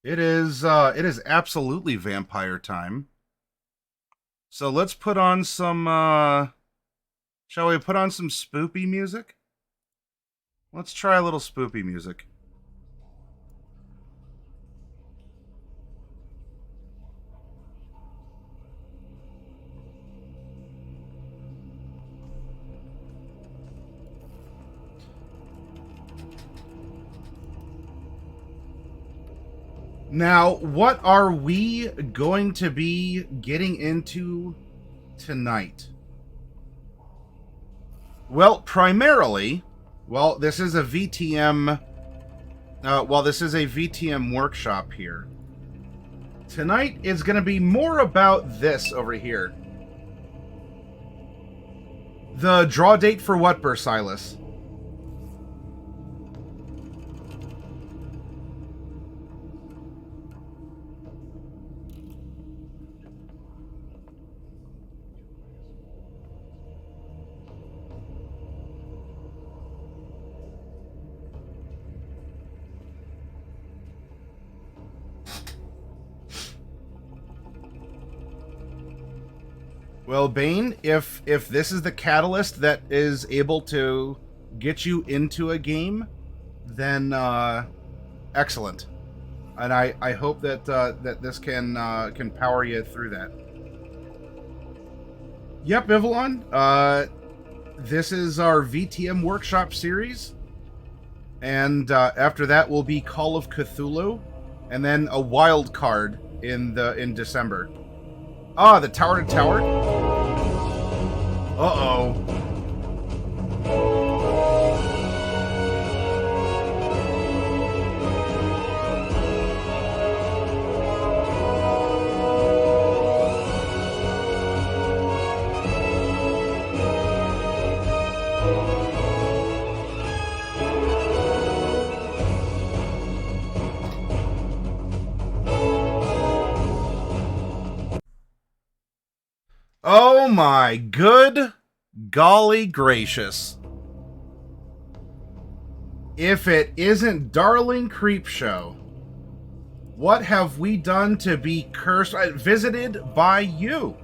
It is absolutely vampire time. So let's put on some shall we put on some spoopy music? Let's try a little spoopy music. Now, what are we going to be getting into tonight? Well, primarily, this is a VTM. This is a VTM workshop here. Tonight is going to be more about this over here. The draw date for what, Silas? Well, Bane, if this is the catalyst that is able to get you into a game, then excellent. And I hope that that this can power you through that. Yep, Ivalon. This is our VTM workshop series, and after that will be Call of Cthulhu, and then a wild card in December. Ah, the tower to tower. Uh-oh. Oh my good golly gracious. If it isn't Darling Creepshow, what have we done to be cursed, visited by you?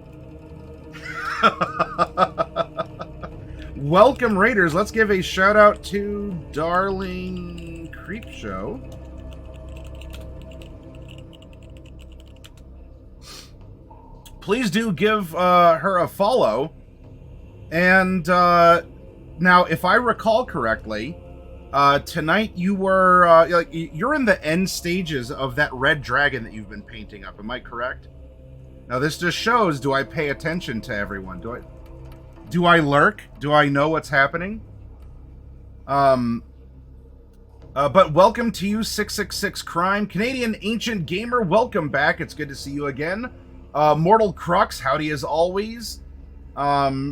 Welcome, Raiders. Let's give a shout out to Darling Creepshow. Please do give her a follow. And now, if I recall correctly, tonight you were you're in the end stages of that red dragon that you've been painting up. Am I correct? Now, this just shows: do I pay attention to everyone? Do I lurk? Do I know what's happening? But welcome to you, 666 Crime, Canadian Ancient Gamer. Welcome back. It's good to see you again. Mortal Crux, howdy as always. Oh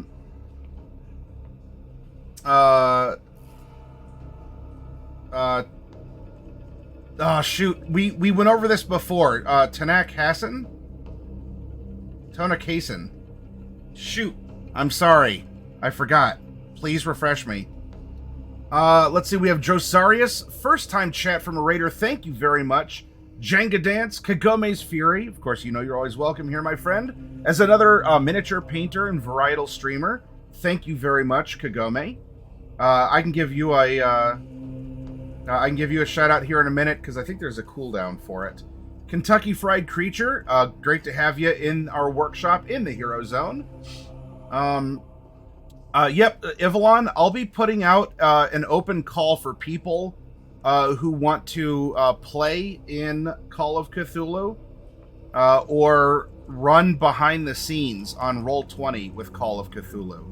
shoot, we went over this before. Tanak Hassan? Tonak Hassan. Shoot, I'm sorry. I forgot. Please refresh me. Let's see, we have Josarius. First time chat from a Raider. Thank you very much. Jenga Dance, Kagome's Fury. Of course, you know you're always welcome here, my friend. As another miniature painter and varietal streamer, thank you very much, Kagome. I can give you a shout out here in a minute because I think there's a cooldown for it. Kentucky Fried Creature, great to have you in our workshop in the Hero Zone. Yep, Ivalon, I'll be putting out an open call for people who want to play in Call of Cthulhu or run behind the scenes on Roll20 with Call of Cthulhu.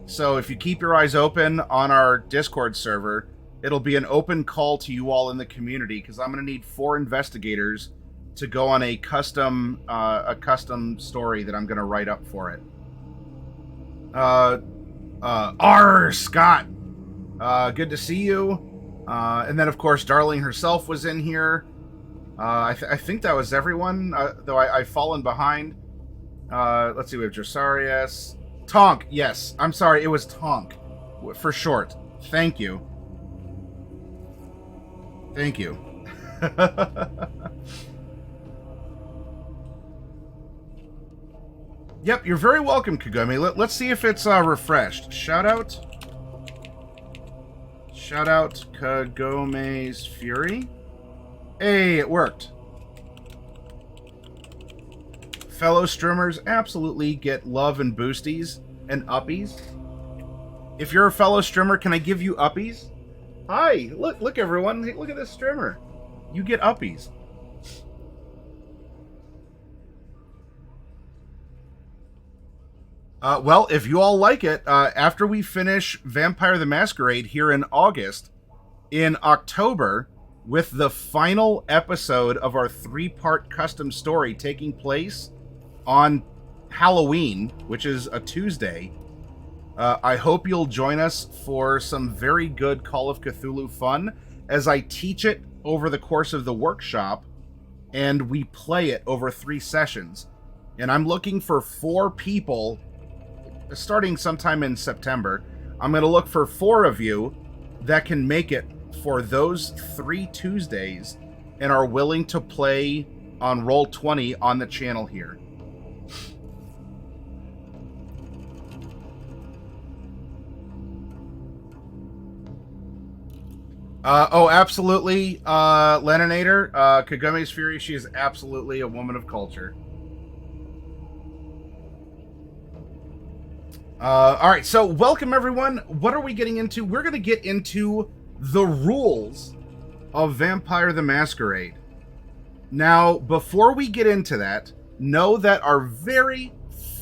So if you keep your eyes open on our Discord server, it'll be an open call to you all in the community because I'm going to need 4 investigators to go on a custom story that I'm going to write up for it. Scott, good to see you. And then, of course, Darling herself was in here. I think that was everyone, though I've fallen behind. Let's see, we have Josarius. Tonk, yes. I'm sorry, it was Tonk, for short. Thank you. Thank you. Yep, you're very welcome, Kagome. Let's see if it's refreshed. Shout out. Shout out Kagome's Fury. Hey, it worked. Fellow streamers absolutely get love and boosties and uppies. If you're a fellow streamer, can I give you uppies? Hi, look everyone, look at this streamer. You get uppies. Well, if you all like it, after we finish Vampire the Masquerade here in August, in October, with the final episode of our 3-part custom story taking place on Halloween, which is a Tuesday, I hope you'll join us for some very good Call of Cthulhu fun as I teach it over the course of the workshop and we play it over 3 sessions. And I'm looking for 4 people starting sometime in September. I'm going to look for 4 of you that can make it for those 3 Tuesdays and are willing to play on Roll20 on the channel here. Oh, absolutely, Leninator. Kagome's Fury, she is absolutely a woman of culture. All right, so welcome everyone. What are we getting into? We're going to get into the rules of Vampire the Masquerade. Now, before we get into that, know that our very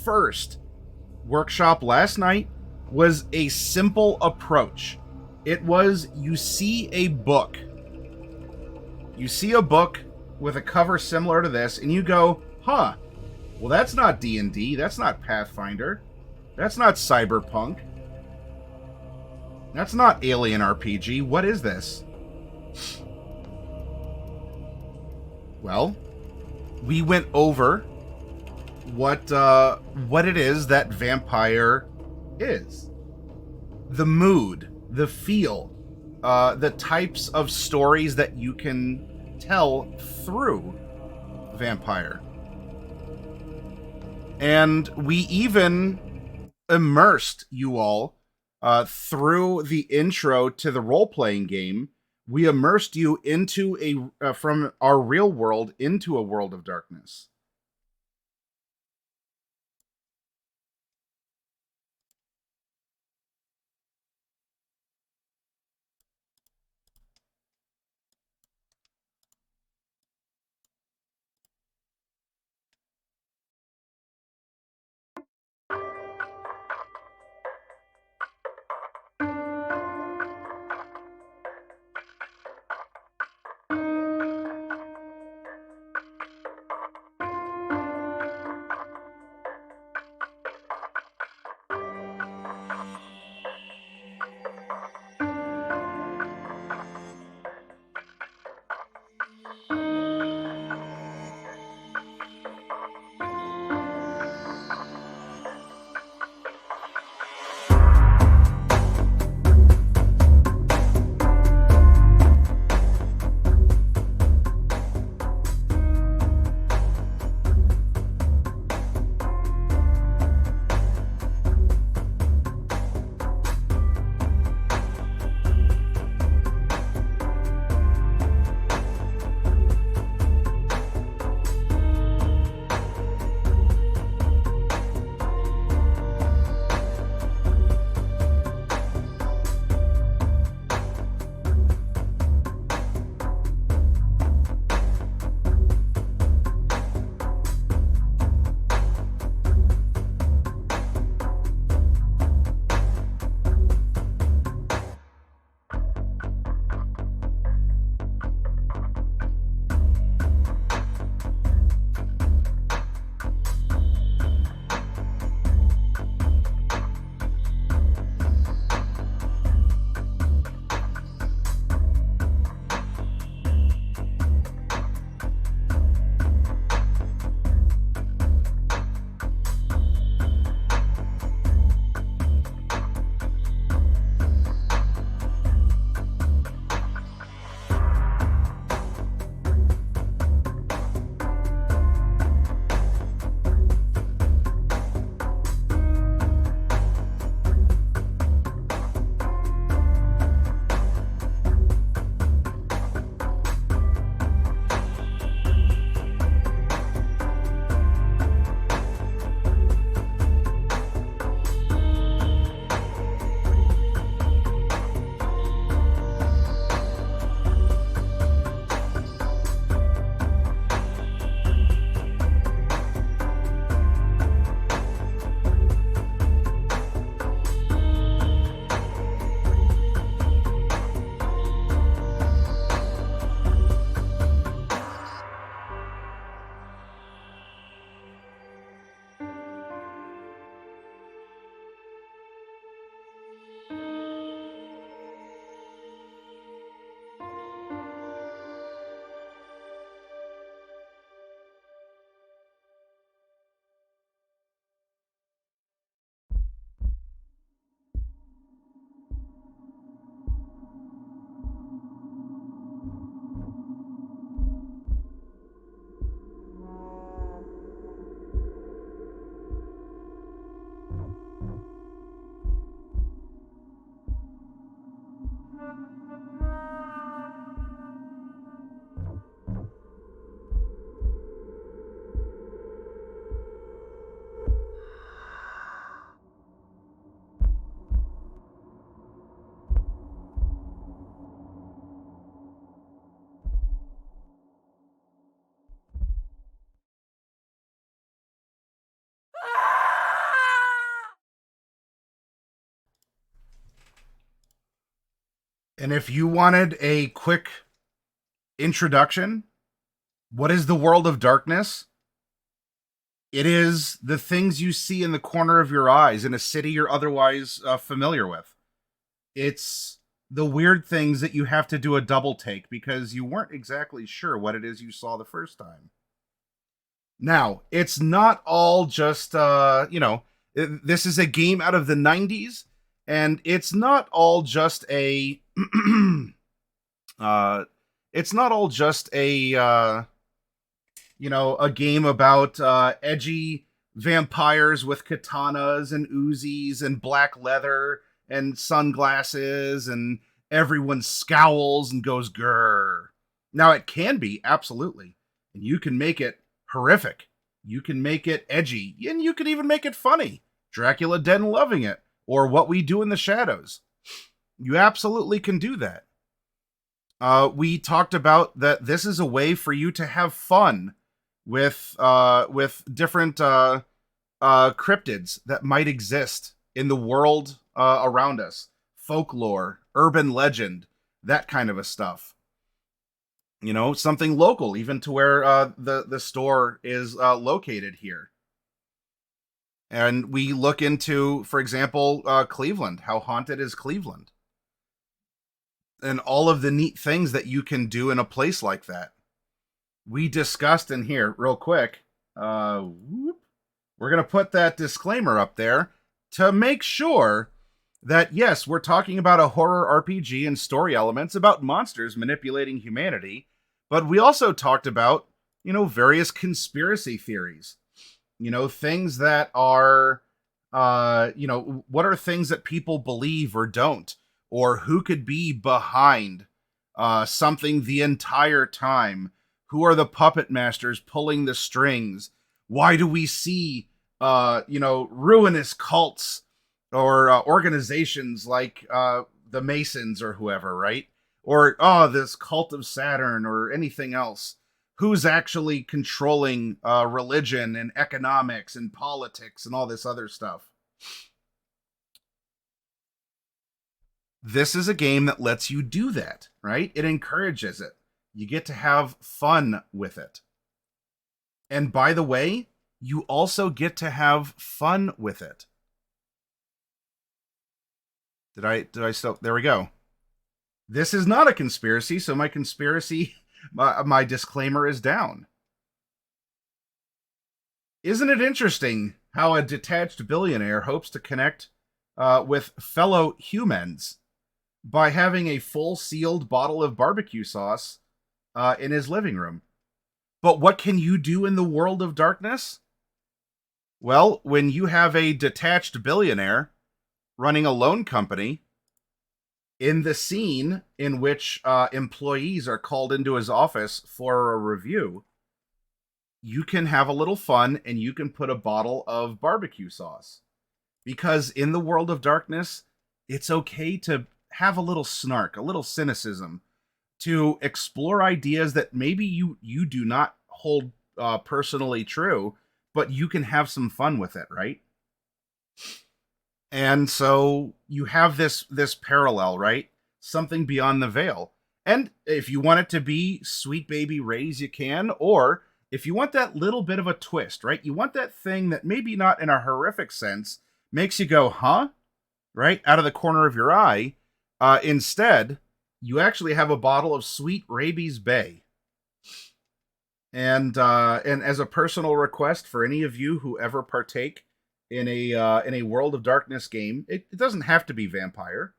first workshop last night was a simple approach. It was, you see a book. You see a book with a cover similar to this, and you go, huh, well, that's not D&D, that's not Pathfinder, that's not Cyberpunk, that's not Alien RPG, what is this? Well, we went over what it is that Vampire is. The mood, the feel, the types of stories that you can tell through Vampire. And we even immersed you all through the intro to the role-playing game. We immersed you into from our real world into a world of darkness. And if you wanted a quick introduction, what is the world of darkness? It is the things you see in the corner of your eyes in a city you're otherwise familiar with. It's the weird things that you have to do a double take because you weren't exactly sure what it is you saw the first time. Now, it's not all just, this is a game out of the 90s, and it's not all just a, uh, it's not all just a game about edgy vampires with katanas and Uzis and black leather and sunglasses and everyone scowls and goes grrr. Now it can be absolutely, and you can make it horrific. You can make it edgy, and you can even make it funny. Dracula Dead and Loving It, or What We Do in the Shadows. You absolutely can do that. We talked about that this is a way for you to have fun with different cryptids that might exist in the world around us, folklore, urban legend, that kind of a stuff. You know, something local, even to where the store is located here. And we look into, for example, Cleveland. How haunted is Cleveland? And all of the neat things that you can do in a place like that. We discussed in here, real quick. We're going to put that disclaimer up there to make sure that, yes, we're talking about a horror RPG and story elements about monsters manipulating humanity, but we also talked about, various conspiracy theories. Things that are, what are things that people believe or don't, or who could be behind something the entire time. Who are the puppet masters pulling the strings? Why do we see, ruinous cults or organizations like the Masons or whoever, right? Or, this cult of Saturn or anything else? Who's actually controlling religion and economics and politics and all this other stuff? This is a game that lets you do that, right? It encourages it. You get to have fun with it. And by the way, you also get to have fun with it. Did I still, there we go. This is not a conspiracy, so my conspiracy, my disclaimer is down. Isn't it interesting how a detached billionaire hopes to connect with fellow humans by having a full sealed bottle of barbecue sauce in his living room? But what can you do in the world of darkness? Well, when you have a detached billionaire running a loan company, in the scene in which employees are called into his office for a review, you can have a little fun and you can put a bottle of barbecue sauce. Because in the world of darkness, it's okay to have a little snark, a little cynicism, to explore ideas that maybe you do not hold personally true, but you can have some fun with it, right? And so you have this parallel, right? Something beyond the veil. And if you want it to be Sweet Baby Ray's, you can. Or if you want that little bit of a twist, right? You want that thing that maybe not in a horrific sense makes you go, huh? Right? Out of the corner of your eye. Instead, you actually have a bottle of Sweet Rabies Bay. And as a personal request for any of you who ever partake in a World of Darkness game, it doesn't have to be vampire,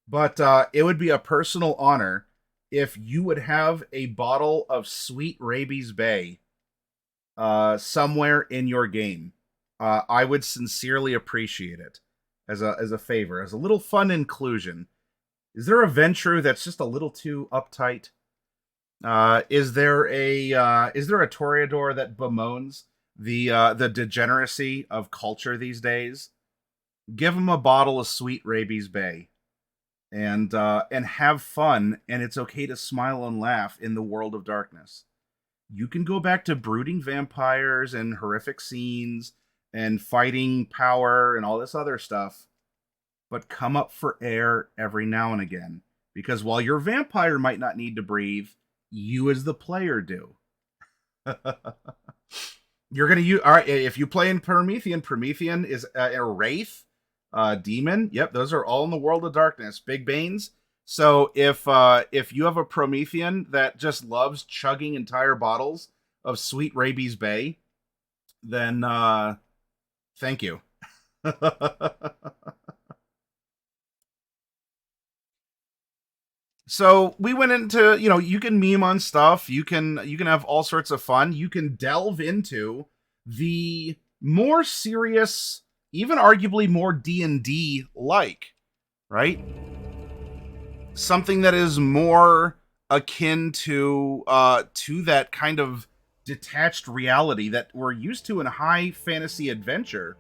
but it would be a personal honor if you would have a bottle of Sweet Rabies Bay somewhere in your game. I would sincerely appreciate it as a favor, as a little fun inclusion. Is there a Ventrue that's just a little too uptight? Is there a Toreador that bemoans the degeneracy of culture these days? Give him a bottle of Sweet Rabies Bay, and have fun. And it's okay to smile and laugh in the world of darkness. You can go back to brooding vampires and horrific scenes and fighting power and all this other stuff, but come up for air every now and again. Because while your vampire might not need to breathe, you as the player do. You're going to use... All right, if you play in Promethean is a wraith, demon. Yep, those are all in the world of darkness. Big Banes. So if you have a Promethean that just loves chugging entire bottles of sweet Rabies Bay, then thank you. So we went into, you can meme on stuff, you can have all sorts of fun, you can delve into the more serious, even arguably more D&D like, right? Something that is more akin to that kind of detached reality that we're used to in high fantasy adventure.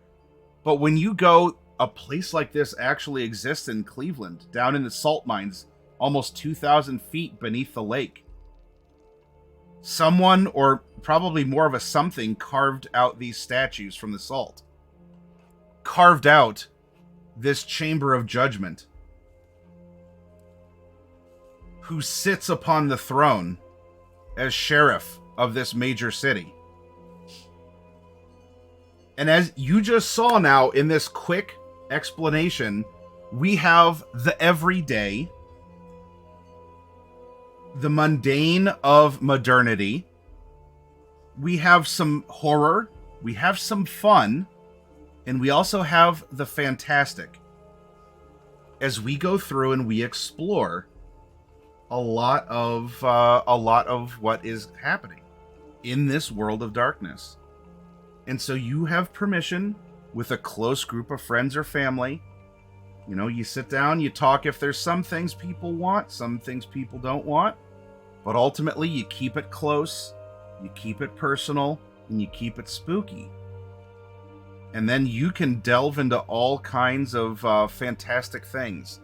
But when you go, a place like this actually exists in Cleveland, down in the salt mines, almost 2,000 feet beneath the lake. Someone, or probably more of a something, carved out these statues from the salt. Carved out this chamber of judgment. Who sits upon the throne as sheriff of this major city. And as you just saw now in this quick explanation, we have the everyday, the mundane of modernity. We have some horror, we have some fun, and we also have the fantastic. As we go through and we explore a lot of what is happening in this world of darkness. And so you have permission with a close group of friends or family. You sit down, you talk. If there's some things people want, some things people don't want, but ultimately you keep it close, you keep it personal, and you keep it spooky. And then you can delve into all kinds of fantastic things,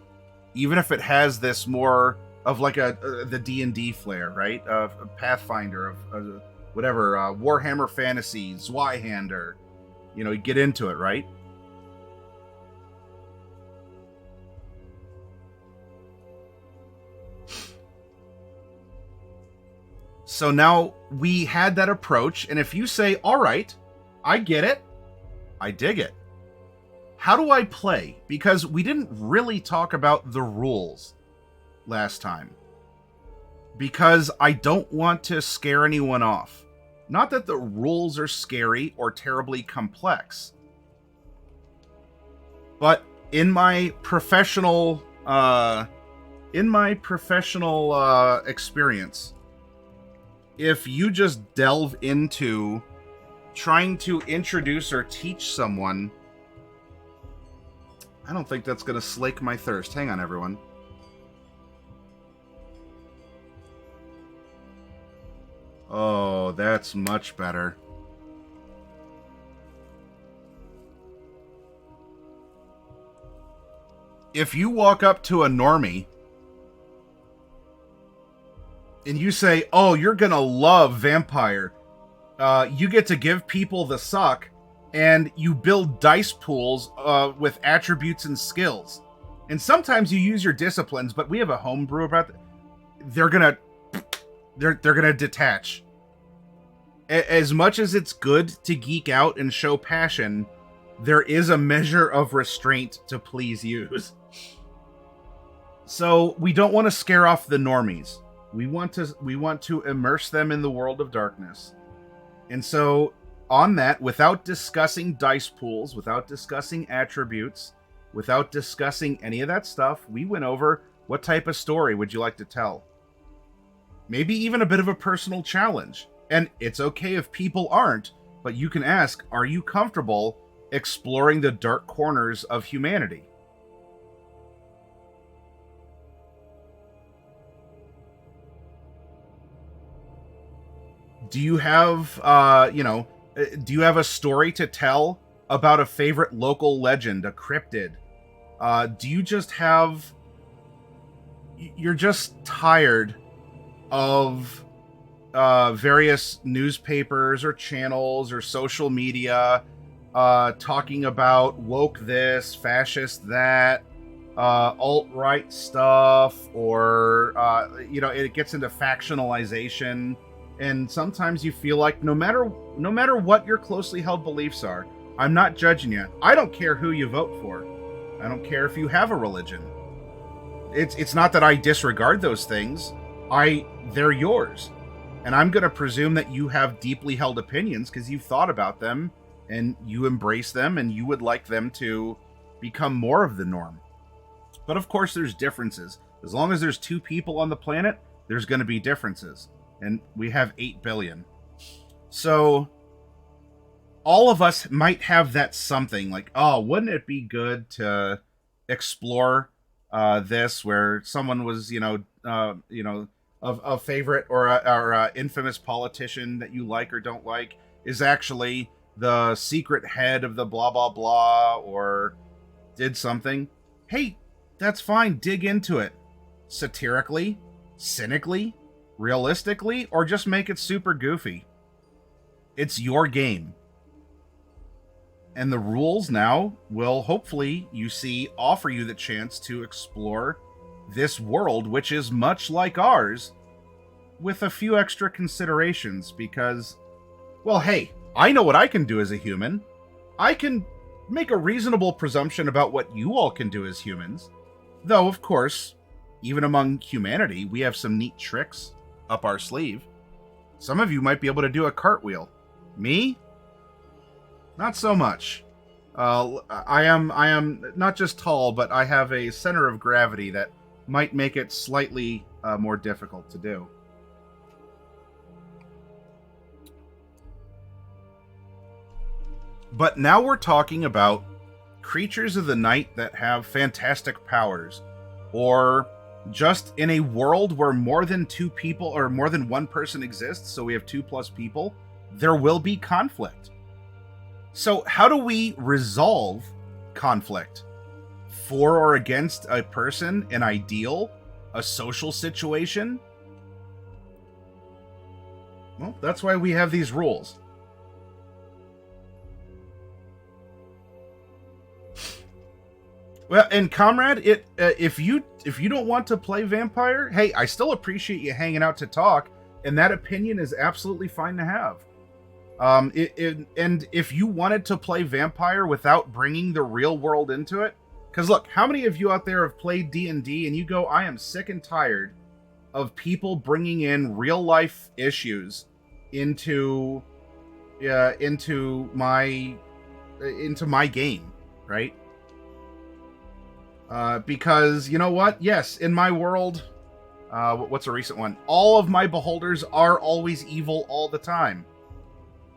even if it has this more of like the D&D flair, right? Of Pathfinder, of whatever, Warhammer Fantasy, Zweihander. You get into it, right? So now we had that approach, and if you say, all right, I get it, I dig it. How do I play? Because we didn't really talk about the rules last time. Because I don't want to scare anyone off. Not that the rules are scary or terribly complex. But in my professional experience, if you just delve into trying to introduce or teach someone, I don't think that's going to slake my thirst. Hang on, everyone. Oh, that's much better. If you walk up to a normie and you say, oh, you're gonna love Vampire, you get to give people the suck, and you build dice pools with attributes and skills. And sometimes you use your disciplines, but we have a homebrew about that. They're gonna detach. As much as it's good to geek out and show passion, there is a measure of restraint to please use. So we don't want to scare off the normies. We want to immerse them in the world of darkness. And so on that, without discussing dice pools, without discussing attributes, without discussing any of that stuff, we went over what type of story would you like to tell? Maybe even a bit of a personal challenge. And it's okay if people aren't, but you can ask, are you comfortable exploring the dark corners of humanity? Do you have, do you have a story to tell about a favorite local legend, a cryptid? Do you just have... You're just tired of various newspapers or channels or social media talking about woke this, fascist that, alt-right stuff, or it gets into factionalization, and sometimes you feel like no matter what your closely held beliefs are, I'm not judging you. I don't care who you vote for. I don't care if you have a religion. It's not that I disregard those things. They're yours. And I'm going to presume that you have deeply held opinions because you've thought about them and you embrace them and you would like them to become more of the norm. But of course, there's differences. As long as there's 2 people on the planet, there's going to be differences. And we have 8 billion. So all of us might have that something like, oh, wouldn't it be good to explore this, where someone was, a favorite or a infamous politician that you like or don't like is actually the secret head of the blah, blah, blah, or did something. Hey, that's fine. Dig into it. Satirically, cynically, realistically, or just make it super goofy. It's your game. And the rules now will, hopefully, you see, offer you the chance to explore this world, which is much like ours, with a few extra considerations, because, well, hey, I know what I can do as a human. I can make a reasonable presumption about what you all can do as humans. Though, of course, even among humanity, we have some neat tricks up our sleeve. Some of you might be able to do a cartwheel. Me? Not so much. I am not just tall, but I have a center of gravity that might make it slightly more difficult to do. But now we're talking about creatures of the night that have fantastic powers, or just in a world where more than 2 people or more than 1 person exists, so we have 2+ people, there will be conflict. So how do we resolve conflict? For or against a person, an ideal, a social situation? Well, that's why we have these rules. Well, and comrade, if you don't want to play vampire, hey, I still appreciate you hanging out to talk, and that opinion is absolutely fine to have. And if you wanted to play vampire without bringing the real world into it, because look, how many of you out there have played D&D and you go, I am sick and tired of people bringing in real life issues into my game, right? Because you know what? Yes, in my world, what's a recent one? All of my beholders are always evil all the time.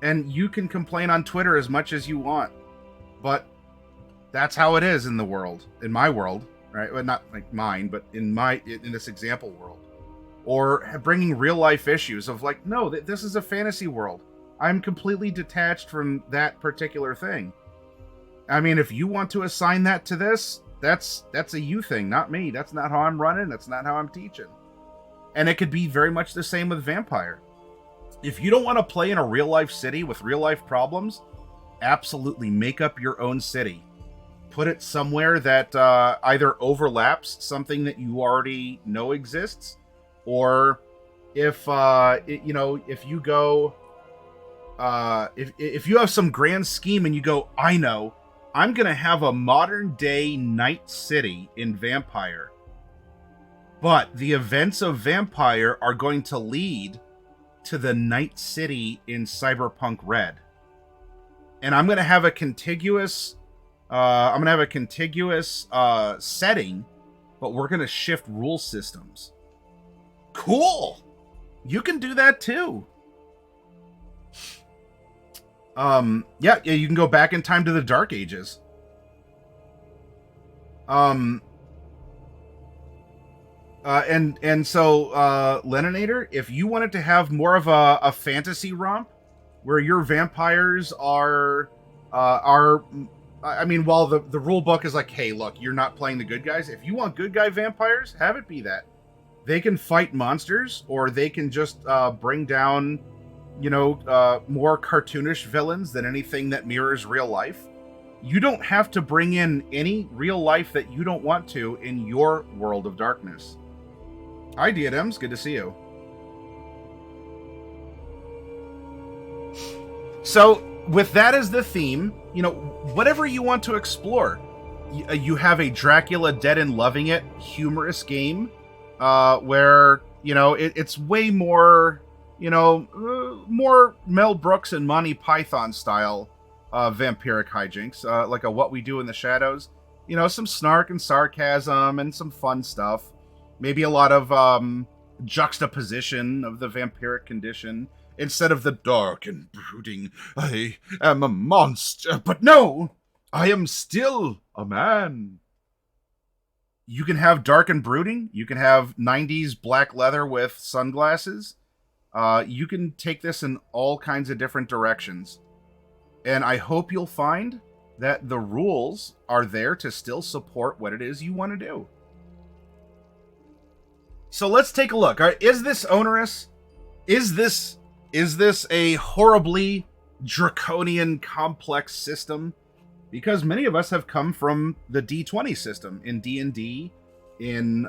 And you can complain on Twitter as much as you want, but that's how it is in the world, in my world, right? Well, not like mine, but in this example world. Or bringing real life issues of like, no, this is a fantasy world. I'm completely detached from that particular thing. I mean, if you want to assign that to this, that's a you thing, not me. That's not how I'm running. That's not how I'm teaching. And it could be very much the same with vampire. If you don't want to play in a real life city with real life problems, absolutely make up your own city. Put it somewhere that either overlaps something that you already know exists, or if you go, if you have some grand scheme and you go, I know, I'm gonna have a modern day night city in Vampire, but the events of Vampire are going to lead to the night city in Cyberpunk Red, and I'm gonna have a contiguous setting, but we're gonna shift rule systems. Cool, you can do that too. Yeah, you can go back in time to the Dark Ages. And so, Leninator, if you wanted to have more of a fantasy romp where your vampires are, I mean, while the rule book is like, hey, look, you're not playing the good guys. If you want good guy vampires, have it be that. They can fight monsters, or they can just bring down, more cartoonish villains than anything that mirrors real life. You don't have to bring in any real life that you don't want to in your world of darkness. Hi, Diadems. Good to see you. So, with that as the theme, you know, whatever you want to explore. You have a Dracula Dead and Loving It humorous game where, you know, it's way more, you know, more Mel Brooks and Monty Python style vampiric hijinks, like a What We Do in the Shadows. You know, some snark and sarcasm and some fun stuff. Maybe a lot of juxtaposition of the vampiric condition. Instead of the dark and brooding, I am a monster. But no, I am still a man. You can have dark and brooding. You can have 90s black leather with sunglasses. You can take this in all kinds of different directions. And I hope you'll find that the rules are there to still support what it is you want to do. So let's take a look. Is this onerous? Is this a horribly draconian complex system? Because many of us have come from the D20 system in D&D, in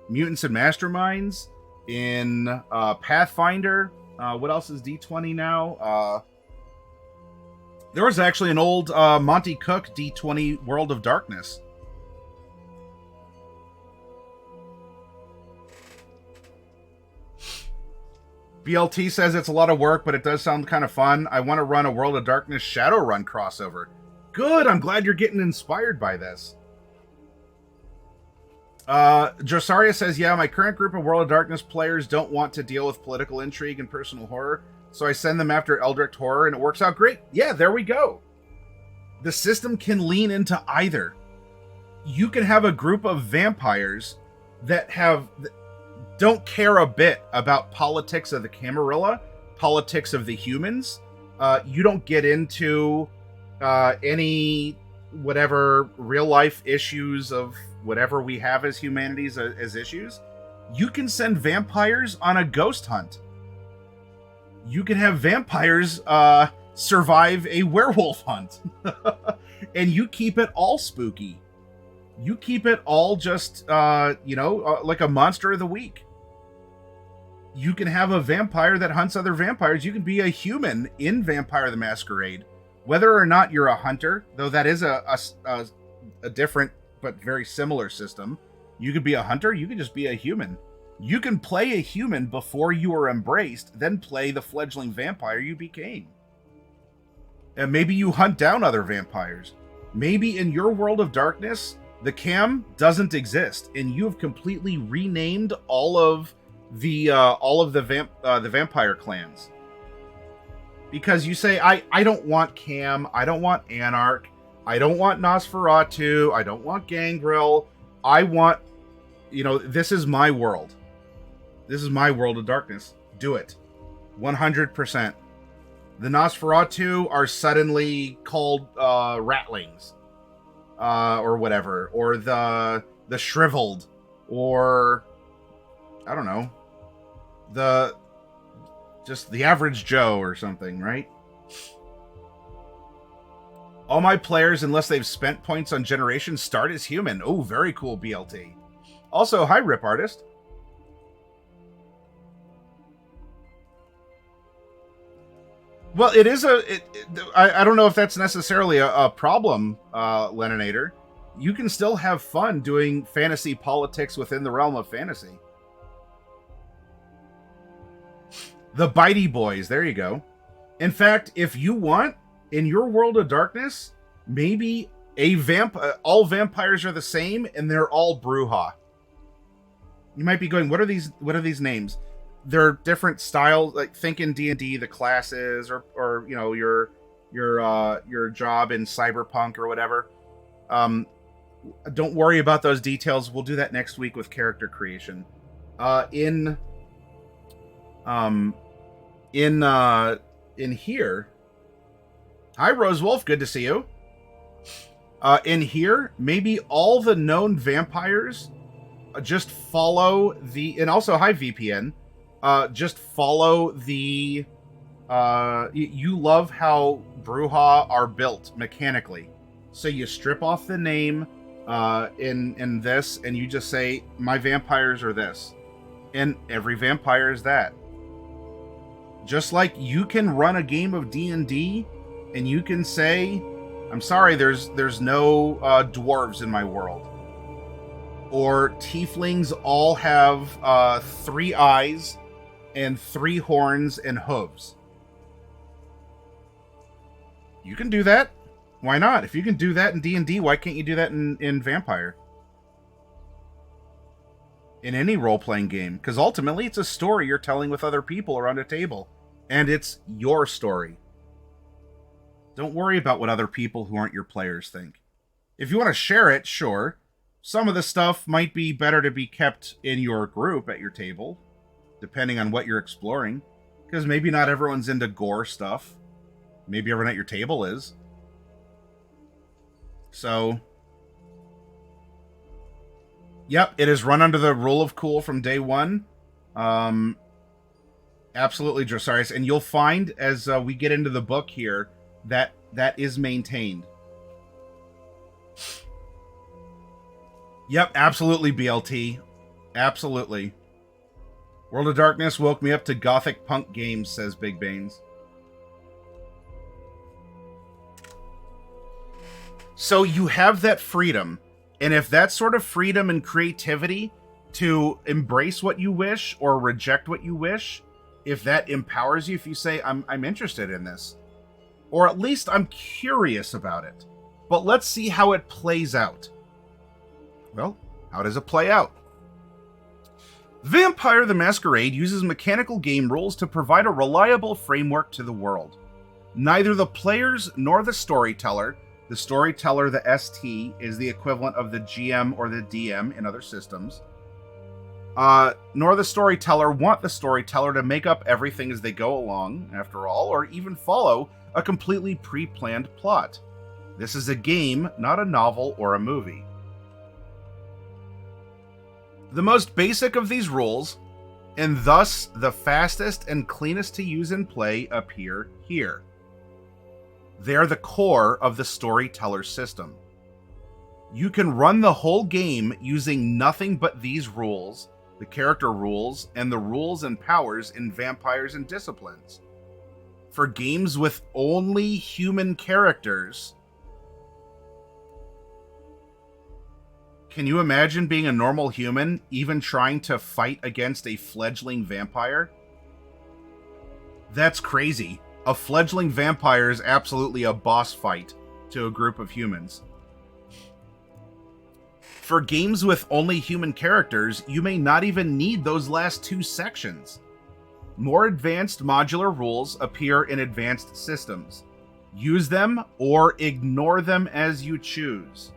Mutants and Masterminds, in Pathfinder. What else is D20 now? There was actually an old Monty Cook D20 World of Darkness. BLT says it's a lot of work, but it does sound kind of fun. I want to run a World of Darkness Shadowrun crossover. Good, I'm glad you're getting inspired by this. Josaria says, yeah, my current group of World of Darkness players don't want to deal with political intrigue and personal horror, so I send them after Eldritch Horror, and it works out great. Yeah, there we go. The system can lean into either. You can have a group of vampires that don't care a bit about politics of the Camarilla, politics of the humans. You don't get into any whatever real life issues of whatever we have as humanities as issues. You can send vampires on a ghost hunt. You can have vampires survive a werewolf hunt. And you keep it all spooky. You keep it all just, like a monster of the week. You can have a vampire that hunts other vampires. You can be a human in Vampire the Masquerade. Whether or not you're a hunter, though that is a different but very similar system. You could be a hunter, you could just be a human. You can play a human before you are embraced, then play the fledgling vampire you became. And maybe you hunt down other vampires. Maybe in your world of darkness, the Cam doesn't exist, and you have completely renamed all of the vampire clans. Because you say, I don't want Cam, I don't want Anarch, I don't want Nosferatu, I don't want Gangrel, I want, this is my world. This is my world of darkness. Do it. 100%. The Nosferatu are suddenly called Ratlings. Or whatever. Or the Shriveled. Or, I don't know. Just the average Joe or something, right? All my players, unless they've spent points on Generation, start as human. Oh, very cool, BLT. Also, hi, Rip Artist. Well, it is I don't know if that's necessarily a problem, Leninator. You can still have fun doing fantasy politics within the realm of fantasy. The Bitey Boys, there you go. In fact, if you want, in your world of darkness, maybe all vampires are the same and they're all Brujah. You might be going, what are these names? They're different styles, like think in D&D, the classes, or your job in Cyberpunk or whatever. Don't worry about those details. We'll do that next week with character creation. In here, hi Rose Wolf, good to see you. In here, maybe all the known vampires just follow and also hi VPN. Just follow the You love how Brujah are built mechanically. So you strip off the name in this, and you just say, my vampires are this. And every vampire is that. Just like you can run a game of D&D, and you can say, I'm sorry, there's no dwarves in my world. Or tieflings all have 3 eyes and 3 horns and hooves. You can do that. Why not? If you can do that in D&D, why can't you do that in Vampire? In any role-playing game. Because ultimately, it's a story you're telling with other people around a table. And it's your story. Don't worry about what other people who aren't your players think. If you want to share it, sure. Some of the stuff might be better to be kept in your group at your table, depending on what you're exploring. Because maybe not everyone's into gore stuff. Maybe everyone at your table is. So, yep, it is run under the rule of cool from day one. Absolutely, Drosarius. And you'll find, as we get into the book here, that is maintained. Yep, absolutely, BLT. Absolutely. World of Darkness woke me up to gothic punk games, says Big Baines. So you have that freedom, and if that sort of freedom and creativity to embrace what you wish or reject what you wish, if that empowers you, if you say, I'm interested in this, or at least I'm curious about it, but let's see how it plays out. Well, how does it play out? Vampire the Masquerade uses mechanical game rules to provide a reliable framework to the world. Neither the players nor the storyteller, the ST, is the equivalent of the GM or the DM in other systems, nor the storyteller want the storyteller to make up everything as they go along, after all, or even follow a completely pre-planned plot. This is a game, not a novel or a movie. The most basic of these rules, and thus the fastest and cleanest to use and play, appear here. They are the core of the Storyteller System. You can run the whole game using nothing but these rules, the character rules, and the rules and powers in Vampires and Disciplines. For games with only human characters, can you imagine being a normal human, even trying to fight against a fledgling vampire? That's crazy. A fledgling vampire is absolutely a boss fight to a group of humans. For games with only human characters, you may not even need those last 2 sections. More advanced modular rules appear in advanced systems. Use them or ignore them as you choose.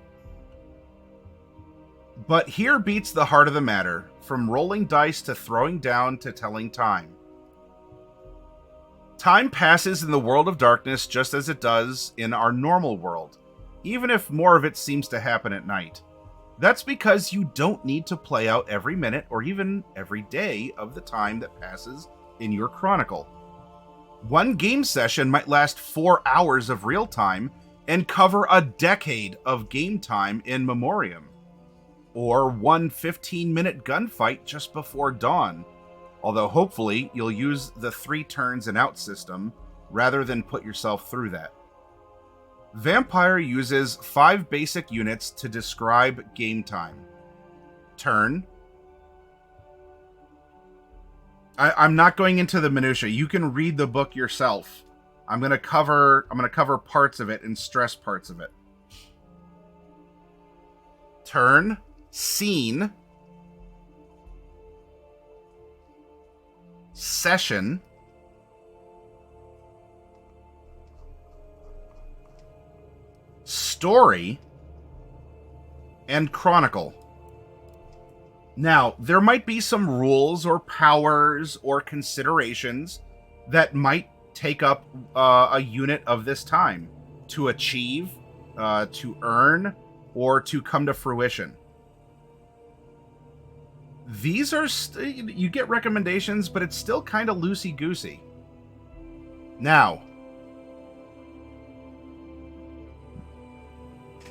But here beats the heart of the matter, from rolling dice to throwing down to telling time. Time passes in the World of Darkness just as it does in our normal world, even if more of it seems to happen at night. That's because you don't need to play out every minute or even every day of the time that passes in your chronicle. One game session might last 4 hours of real time and cover a decade of game time in memoriam, or one 15-minute gunfight just before dawn. Although hopefully you'll use the 3 turns and out system rather than put yourself through that. Vampire uses 5 basic units to describe game time. Turn. I'm not going into the minutia. You can read the book yourself. I'm going to cover parts of it and stress parts of it. Turn. Scene. Session, story, and chronicle. Now, there might be some rules or powers or considerations that might take up a unit of this time to achieve, to earn, or to come to fruition. These are, you get recommendations, but it's still kind of loosey-goosey. Now,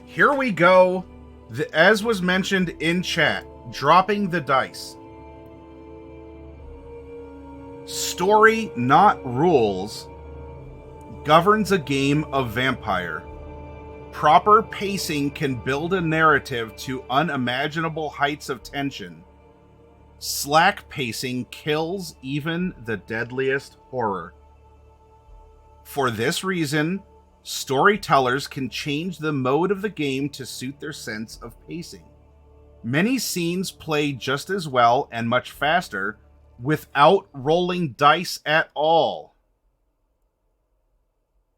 here we go. As was mentioned in chat, dropping the dice. Story, not rules, governs a game of vampire. Proper pacing can build a narrative to unimaginable heights of tension. Slack pacing kills even the deadliest horror. For this reason, storytellers can change the mode of the game to suit their sense of pacing. Many scenes play just as well and much faster without rolling dice at all.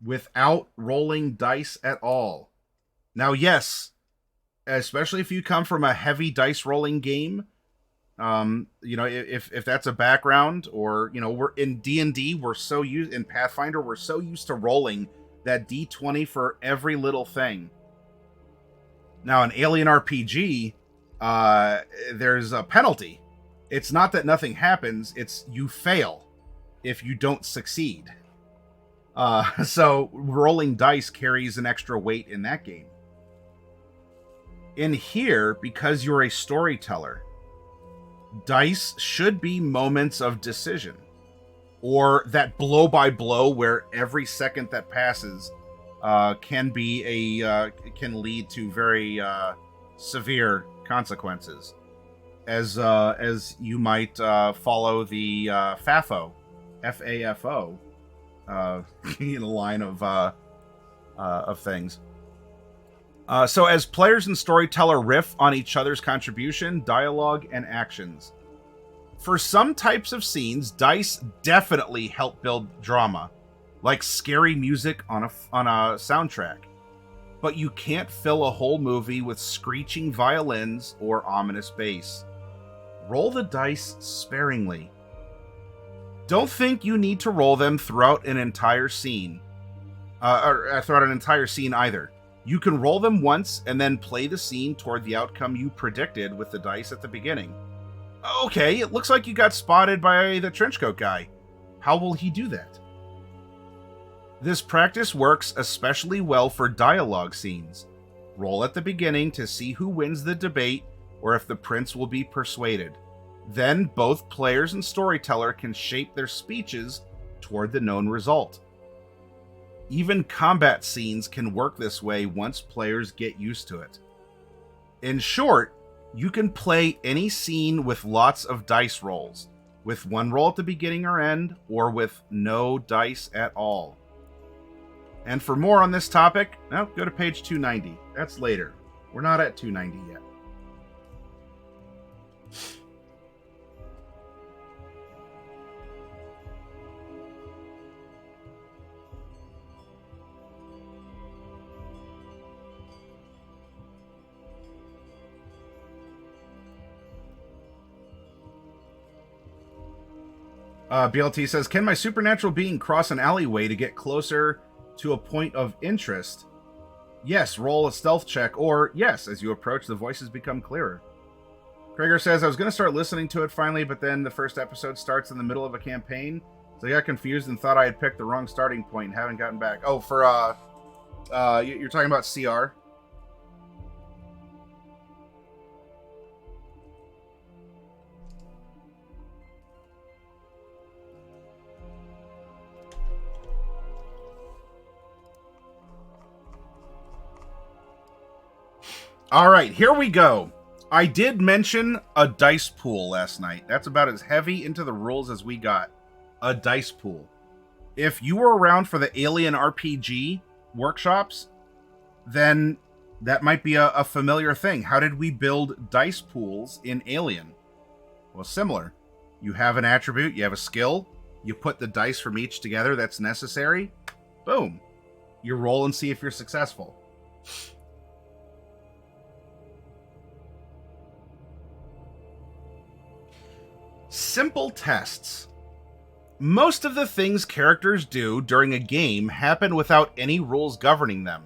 Without rolling dice at all. Now, yes, especially if you come from a heavy dice rolling game, if that's a background, or we're in D&D, we're so used in Pathfinder, we're so used to rolling that D20 for every little thing. Now, in Alien RPG, there's a penalty. It's not that nothing happens, it's you fail if you don't succeed. So rolling dice carries an extra weight in that game. In here, because you're a storyteller, dice should be moments of decision, or that blow by blow where every second that passes can lead to very severe consequences, as you might follow the FAFO, FAFO, in a line of things. So as players and storyteller riff on each other's contribution, dialogue, and actions. For some types of scenes, dice definitely help build drama, like scary music on a soundtrack. But you can't fill a whole movie with screeching violins or ominous bass. Roll the dice sparingly. Don't think you need to roll them throughout an entire scene, or throughout an entire scene either. You can roll them once and then play the scene toward the outcome you predicted with the dice at the beginning. Okay, it looks like you got spotted by the trenchcoat guy. How will he do that? This practice works especially well for dialogue scenes. Roll at the beginning to see who wins the debate or if the prince will be persuaded. Then both players and storyteller can shape their speeches toward the known result. Even combat scenes can work this way once players get used to it. In short, you can play any scene with lots of dice rolls, with one roll at the beginning or end, or with no dice at all. And for more on this topic, now go to page 290. That's later. We're not at 290 yet. BLT says, can my supernatural being cross an alleyway to get closer to a point of interest? Yes, roll a stealth check, or yes, as you approach, the voices become clearer. Krager says, I was going to start listening to it finally, but then the first episode starts in the middle of a campaign, so I got confused and thought I had picked the wrong starting point and haven't gotten back. Oh, for, you're talking about CR? All right, here we go. I did mention a dice pool last night. That's about as heavy into the rules as we got. A dice pool. If you were around for the Alien RPG workshops, then that might be a familiar thing. How did we build dice pools in Alien? Well, similar. You have an attribute, you have a skill, you put the dice from each together that's necessary, boom. You roll and see if you're successful. Simple tests. Most of the things characters do during a game happen without any rules governing them.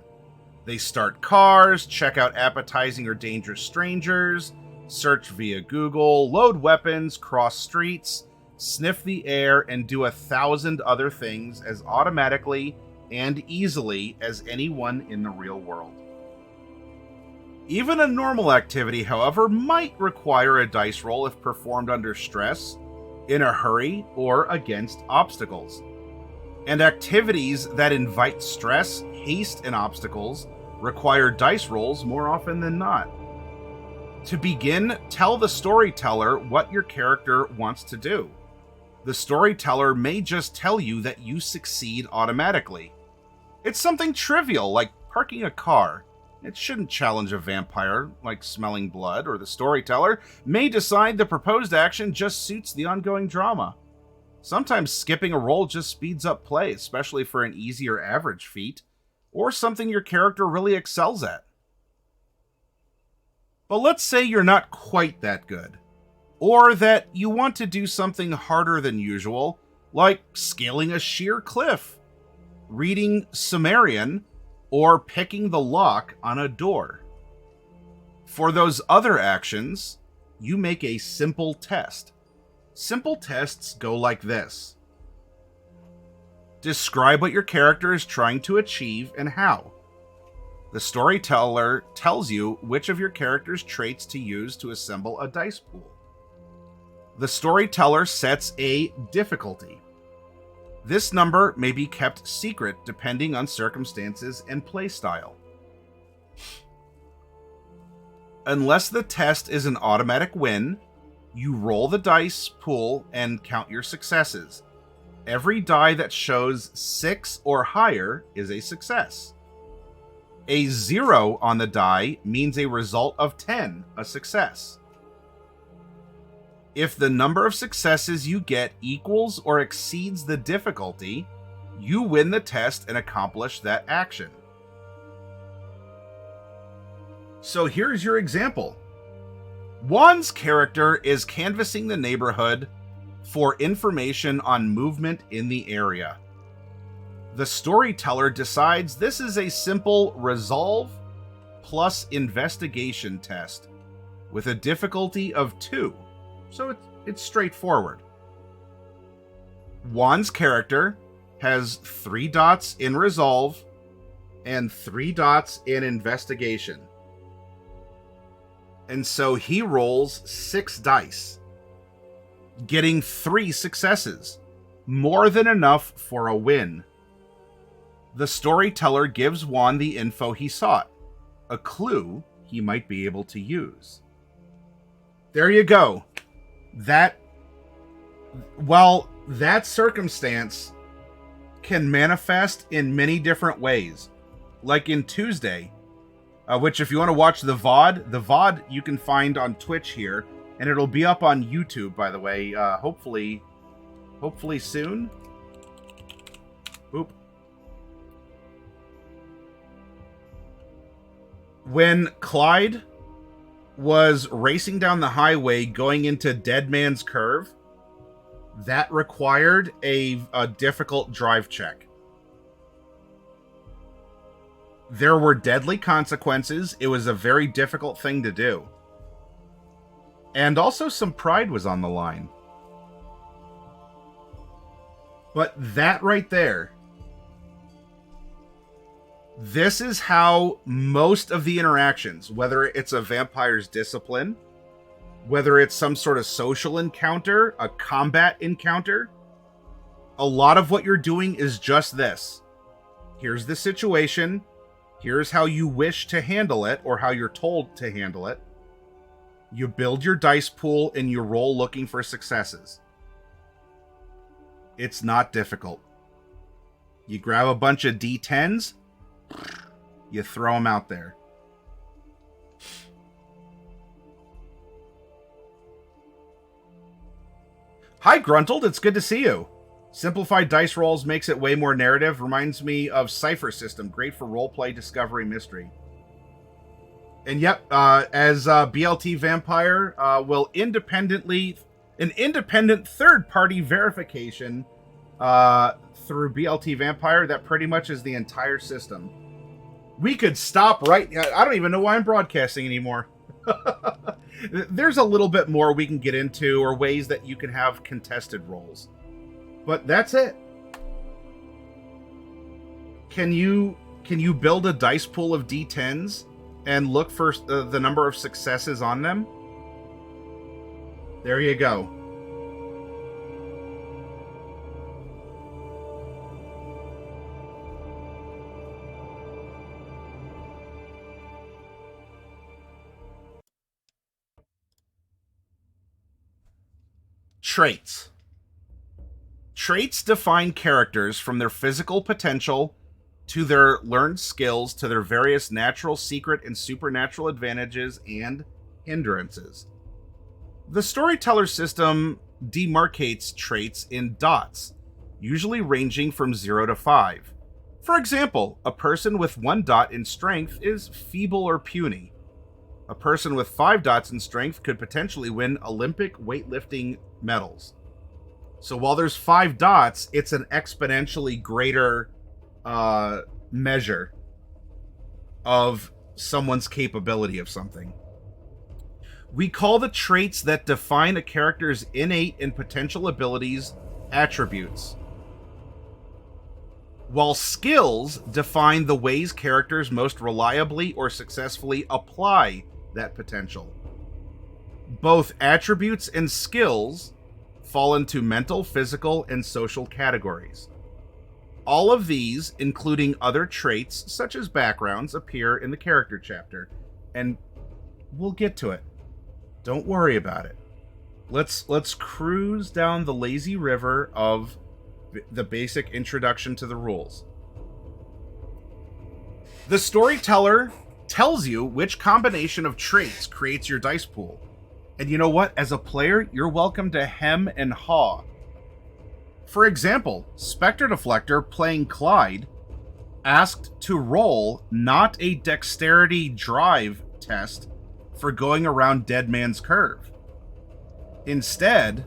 They start cars, check out appetizing or dangerous strangers, search via Google, load weapons, cross streets, sniff the air, and do 1,000 other things as automatically and easily as anyone in the real world. Even a normal activity, however, might require a dice roll if performed under stress, in a hurry, or against obstacles. And activities that invite stress, haste, and obstacles require dice rolls more often than not. To begin, tell the storyteller what your character wants to do. The storyteller may just tell you that you succeed automatically. It's something trivial, like parking a car. It shouldn't challenge a vampire, like smelling blood, or the storyteller may decide the proposed action just suits the ongoing drama. Sometimes skipping a roll just speeds up play, especially for an easy or average feat, or something your character really excels at. But let's say you're not quite that good, or that you want to do something harder than usual, like scaling a sheer cliff, reading Sumerian, or picking the lock on a door. For those other actions, you make a simple test. Simple tests go like this. Describe what your character is trying to achieve and how. The storyteller tells you which of your character's traits to use to assemble a dice pool. The storyteller sets a difficulty. This number may be kept secret depending on circumstances and playstyle. Unless the test is an automatic win, you roll the dice pool and count your successes. Every die that shows 6 or higher is a success. A 0 on the die means a result of 10, a success. If the number of successes you get equals or exceeds the difficulty, you win the test and accomplish that action. So here's your example. Juan's character is canvassing the neighborhood for information on movement in the area. The storyteller decides this is a simple resolve plus investigation test with a difficulty of 2. So it's straightforward. Juan's character has 3 dots in resolve and 3 dots in investigation. And so he rolls 6 dice, getting 3 successes, more than enough for a win. The storyteller gives Juan the info he sought, a clue he might be able to use. There you go. That circumstance can manifest in many different ways. Like in Tuesday, which if you want to watch the VOD you can find on Twitch here, and it'll be up on YouTube, by the way, hopefully soon. Oop. When Clyde was racing down the highway going into Dead Man's Curve, that required a difficult drive check. There were deadly consequences. It was a very difficult thing to do. And also some pride was on the line. But that right there, this is how most of the interactions, whether it's a vampire's discipline, whether it's some sort of social encounter, a combat encounter, a lot of what you're doing is just this. Here's the situation. Here's how you wish to handle it, or how you're told to handle it. You build your dice pool and you roll looking for successes. It's not difficult. You grab a bunch of D10s, you throw them out there. Hi, Gruntled. It's good to see you. Simplified dice rolls makes it way more narrative. Reminds me of Cipher System. Great for roleplay, discovery, mystery. And yep, as BLT Vampire will an independent third-party verification through BLT Vampire that pretty much is the entire system. We could stop right... I don't even know why I'm broadcasting anymore. There's a little bit more we can get into, or ways that you can have contested rolls. But that's it. Can you build a dice pool of D10s and look for the number of successes on them? There you go. Traits. Traits define characters from their physical potential to their learned skills to their various natural, secret, and supernatural advantages and hindrances. The Storyteller System demarcates traits in dots, usually ranging from 0 to 5. For example, a person with 1 dot in strength is feeble or puny. A person with 5 dots in strength could potentially win Olympic weightlifting medals. So while there's 5 dots, it's an exponentially greater measure of someone's capability of something. We call the traits that define a character's innate and potential abilities attributes, while skills define the ways characters most reliably or successfully apply that potential. Both attributes and skills fall into mental, physical, and social categories. All of these, including other traits such as backgrounds, appear in the character chapter, and we'll get to it. Don't worry about it. Let's cruise down the lazy river of the basic introduction to the rules. The storyteller tells you which combination of traits creates your dice pool. And you know what? As a player, you're welcome to hem and haw. For example, Spectre Deflector playing Clyde asked to roll not a dexterity drive test for going around Dead Man's Curve. Instead,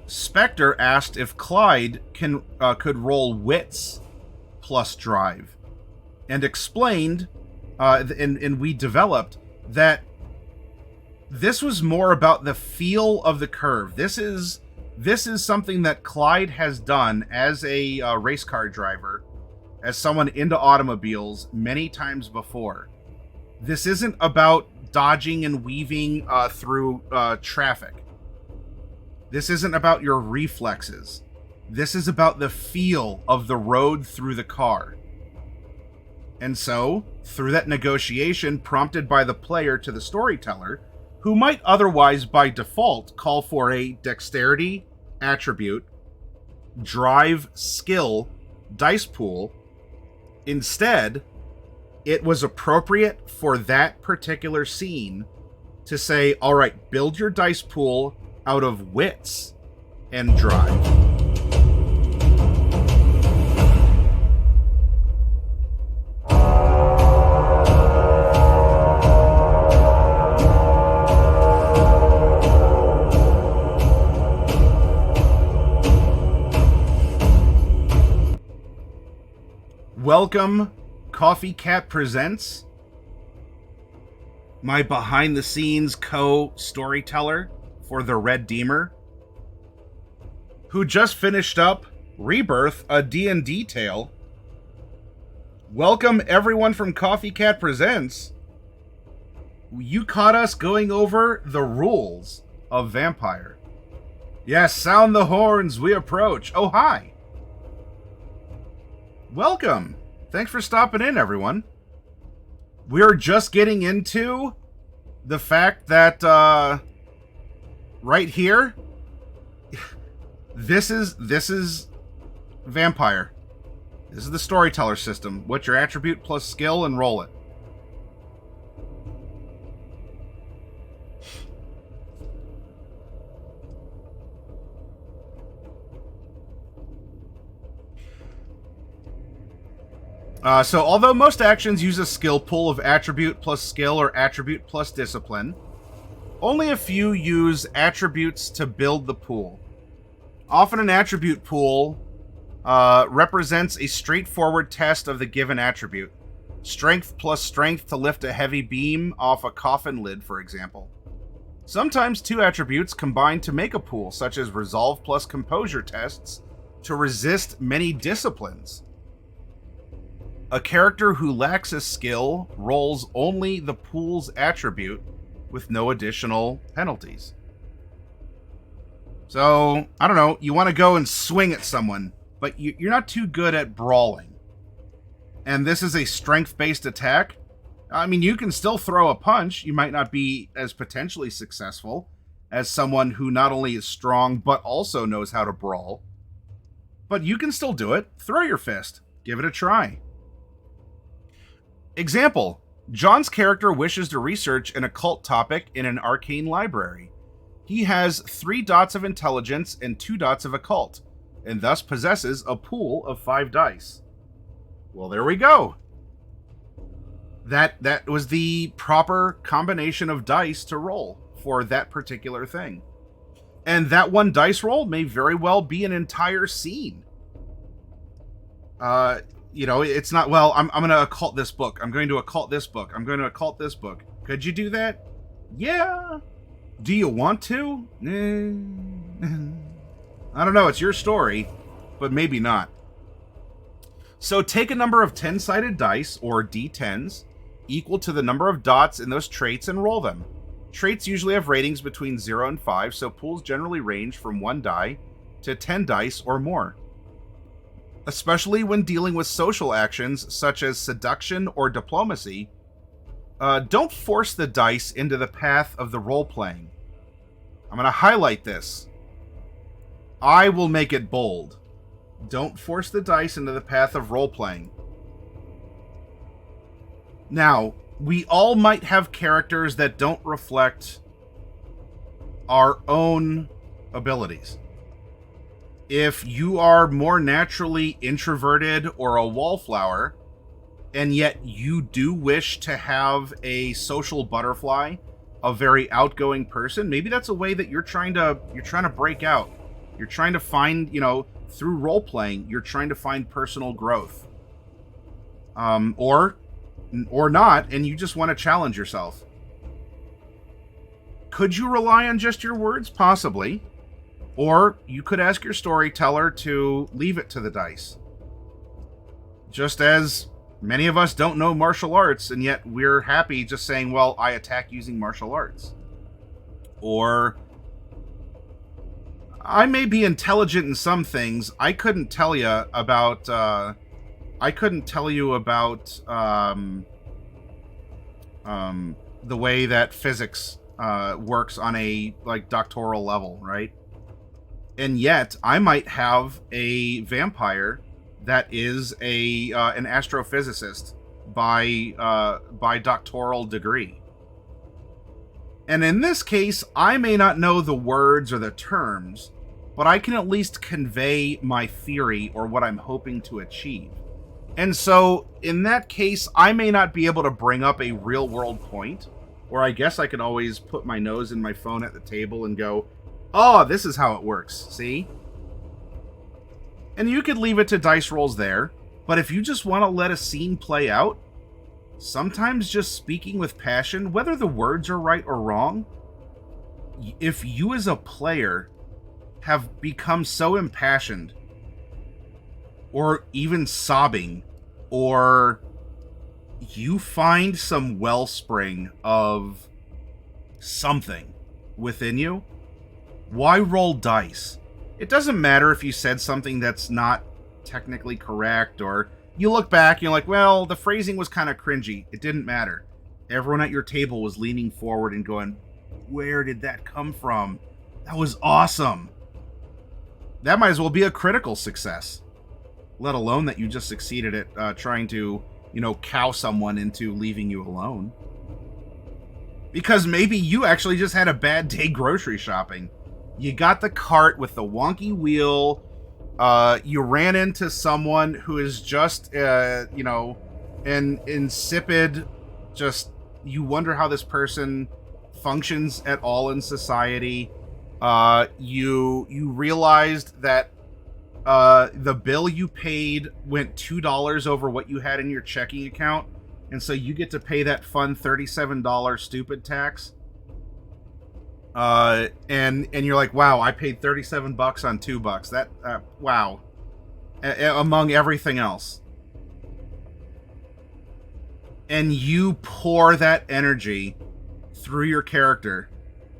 Spectre asked if Clyde could roll wits plus drive, and explained, and we developed that this was more about the feel of the curve. This is something that Clyde has done as a race car driver, as someone into automobiles many times before. This isn't about dodging and weaving through traffic. This isn't about your reflexes. This is about the feel of the road through the car. And so, through that negotiation prompted by the player to the storyteller, who might otherwise by default call for a dexterity attribute, drive skill dice pool, instead, it was appropriate for that particular scene to say, all right, build your dice pool out of wits and drive. Welcome, Coffee Cat Presents, my behind-the-scenes co-storyteller for the Red Deemer, who just finished up Rebirth, a D&D tale. Welcome, everyone from Coffee Cat Presents. You caught us going over the rules of Vampire. Yes, sound the horns, we approach. Oh, hi. Welcome. Thanks for stopping in, everyone. We're just getting into the fact that right here, this is Vampire. This is the Storyteller System. What's your attribute plus skill, and roll it. So although most actions use a skill pool of attribute plus skill or attribute plus discipline, only a few use attributes to build the pool. Often an attribute pool represents a straightforward test of the given attribute. Strength plus strength to lift a heavy beam off a coffin lid, for example. Sometimes two attributes combine to make a pool, such as resolve plus composure tests to resist many disciplines. A character who lacks a skill rolls only the pool's attribute with no additional penalties. So, I don't know, you want to go and swing at someone, but you're not too good at brawling. And this is a strength-based attack. I mean, you can still throw a punch. You might not be as potentially successful as someone who not only is strong, but also knows how to brawl. But you can still do it. Throw your fist. Give it a try. Example. John's character wishes to research an occult topic in an arcane library. He has 3 dots of intelligence and 2 dots of occult, and thus possesses a pool of 5 dice. Well, there we go. That was the proper combination of dice to roll for that particular thing. And that one dice roll may very well be an entire scene. It's not, well, I'm going to occult this book. I'm going to occult this book. I'm going to occult this book. Could you do that? Yeah. Do you want to? I don't know. It's your story, but maybe not. So take a number of 10-sided dice, or D10s, equal to the number of dots in those traits and roll them. Traits usually have ratings between 0 and 5, so pools generally range from 1 die to 10 dice or more. Especially when dealing with social actions such as seduction or diplomacy, don't force the dice into the path of the role-playing. I'm going to highlight this. I will make it bold. Don't force the dice into the path of role-playing. Now, we all might have characters that don't reflect our own abilities. If you are more naturally introverted or a wallflower, and yet you do wish to have a social butterfly, a very outgoing person, maybe that's a way that you're trying to break out. You're trying to find, through role playing, you're trying to find personal growth. Or not, and you just want to challenge yourself. Could you rely on just your words? Possibly. Or you could ask your storyteller to leave it to the dice. Just as many of us don't know martial arts, and yet we're happy just saying, well, I attack using martial arts. Or I may be intelligent in some things. I couldn't tell you about the way that physics works on a doctoral level, right? And yet I might have a vampire that is an astrophysicist by doctoral degree. And in this case, I may not know the words or the terms, but I can at least convey my theory or what I'm hoping to achieve. And so, in that case, I may not be able to bring up a real-world point, or I guess I can always put my nose in my phone at the table and go, oh, this is how it works, see? And you could leave it to dice rolls there, but if you just want to let a scene play out, sometimes just speaking with passion, whether the words are right or wrong, if you as a player have become so impassioned, or even sobbing, or you find some wellspring of something within you, why roll dice? It doesn't matter if you said something that's not technically correct, or you look back and you're like, well, the phrasing was kind of cringy. It didn't matter. Everyone at your table was leaning forward and going, where did that come from? That was awesome. That might as well be a critical success, let alone that you just succeeded at trying to, cow someone into leaving you alone. Because maybe you actually just had a bad day grocery shopping. You got the cart with the wonky wheel. You ran into someone who is just, an insipid, just, you wonder how this person functions at all in society. You realized that the bill you paid went $2 over what you had in your checking account, and so you get to pay that fun $37 stupid tax. And you're like, wow, I paid $37 on $2. That wow, among everything else, and you pour that energy through your character,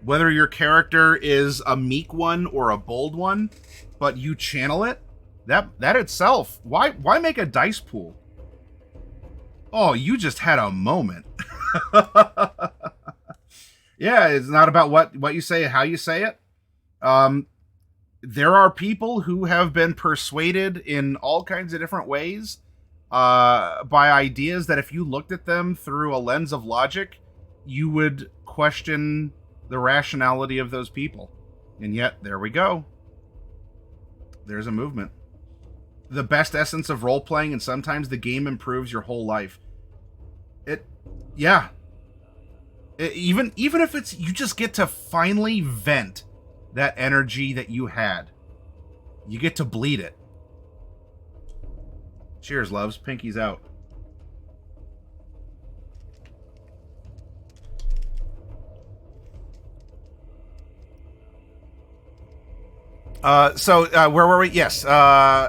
whether your character is a meek one or a bold one, but you channel it. That itself, why make a dice pool? Oh, you just had a moment. Yeah, it's not about what you say, how you say it. There are people who have been persuaded in all kinds of different ways by ideas that if you looked at them through a lens of logic, you would question the rationality of those people. And yet, there we go. There's a movement. The best essence of role-playing, and sometimes the game improves your whole life. Even if it's, you just get to finally vent that energy that you had. You get to bleed it. Cheers, loves. Pinky's out. Where were we? Yes.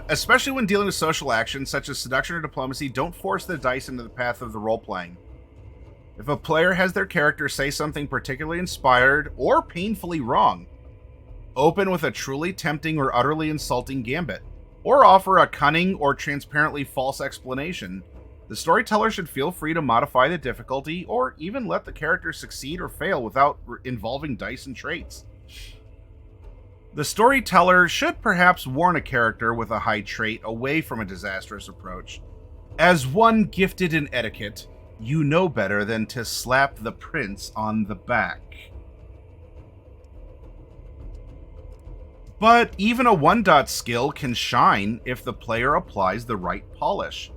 Especially when dealing with social actions such as seduction or diplomacy, don't force the dice into the path of the role-playing. If a player has their character say something particularly inspired or painfully wrong, open with a truly tempting or utterly insulting gambit, or offer a cunning or transparently false explanation. The storyteller should feel free to modify the difficulty or even let the character succeed or fail without involving dice and traits. The storyteller should perhaps warn a character with a high trait away from a disastrous approach. As one gifted in etiquette, you know better than to slap the prince on the back. But even a 1-dot skill can shine if the player applies the right polish.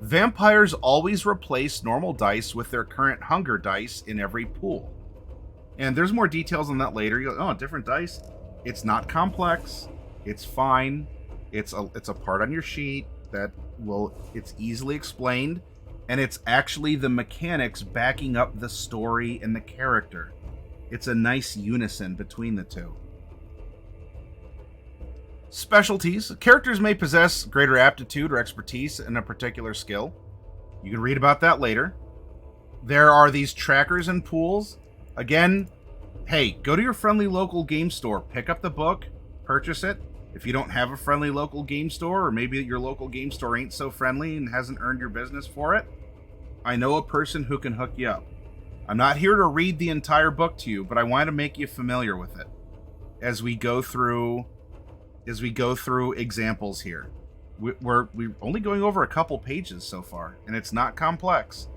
Vampires always replace normal dice with their current hunger dice in every pool. And there's more details on that later. You go, oh, different dice? It's not complex. It's fine. It's a part on your sheet that it's easily explained, and it's actually the mechanics backing up the story and the character. It's a nice unison between the two. Specialties. Characters may possess greater aptitude or expertise in a particular skill. You can read about that later. There are these trackers and pools. Again, hey, go to your friendly local game store, pick up the book, purchase it. If you don't have a friendly local game store, or maybe your local game store ain't so friendly and hasn't earned your business for it, I know a person who can hook you up. I'm not here to read the entire book to you, but I want to make you familiar with it as we go through examples here. We're only going over a couple pages so far, and it's not complex.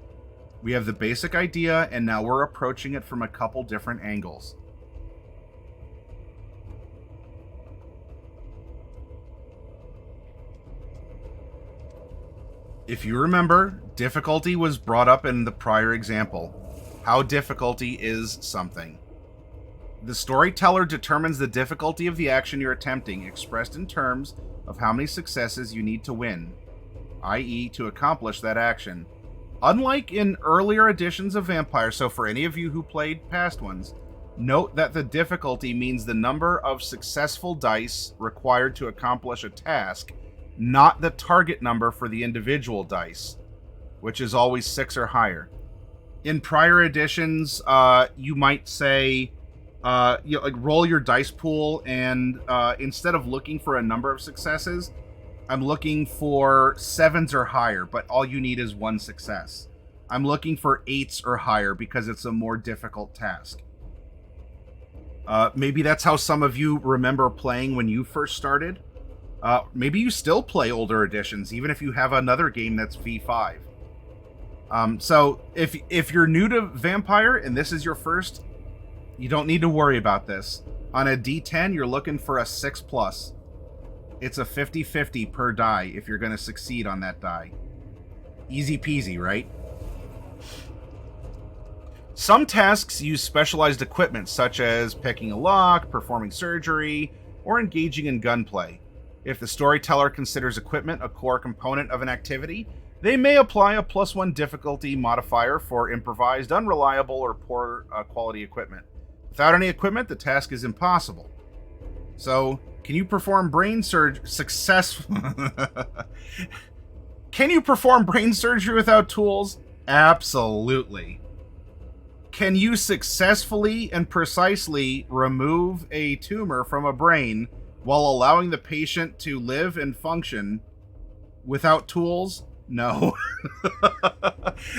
We have the basic idea, and now we're approaching it from a couple different angles. If you remember, difficulty was brought up in the prior example. How difficulty is something. The storyteller determines the difficulty of the action you're attempting, expressed in terms of how many successes you need to win, i.e. to accomplish that action. Unlike in earlier editions of Vampire, so for any of you who played past ones, note that the difficulty means the number of successful dice required to accomplish a task, not the target number for the individual dice, which is always 6 or higher. In prior editions, you might say, roll your dice pool, and instead of looking for a number of successes, I'm looking for 7s or higher, but all you need is 1 success. I'm looking for 8s or higher because it's a more difficult task. Maybe that's how some of you remember playing when you first started. Maybe you still play older editions, even if you have another game that's V5. So if you're new to Vampire and this is your first, you don't need to worry about this. On a D10, you're looking for a 6+. It's a 50-50 per die if you're going to succeed on that die. Easy peasy, right? Some tasks use specialized equipment, such as picking a lock, performing surgery, or engaging in gunplay. If the storyteller considers equipment a core component of an activity, they may apply a +1 difficulty modifier for improvised, unreliable, or poor quality equipment. Without any equipment, the task is impossible. So, can you perform brain surgery successfully? Can you perform brain surgery without tools? Absolutely. Can you successfully and precisely remove a tumor from a brain while allowing the patient to live and function without tools? No.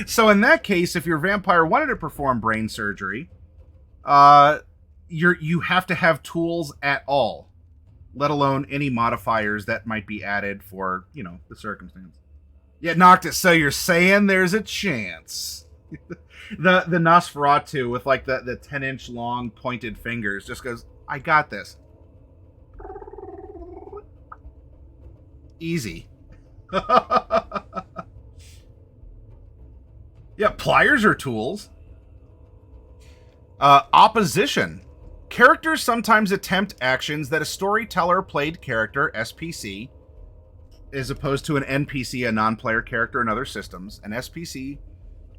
So in that case, if your vampire wanted to perform brain surgery, you have to have tools at all, let alone any modifiers that might be added for, the circumstance. Yeah, Noctis, so you're saying there's a chance. the Nosferatu with like the 10-inch long pointed fingers just goes, I got this. Easy. Yeah, pliers are tools. Opposition. Characters sometimes attempt actions that a storyteller played character, SPC, as opposed to an NPC, a non-player character in other systems. An SPC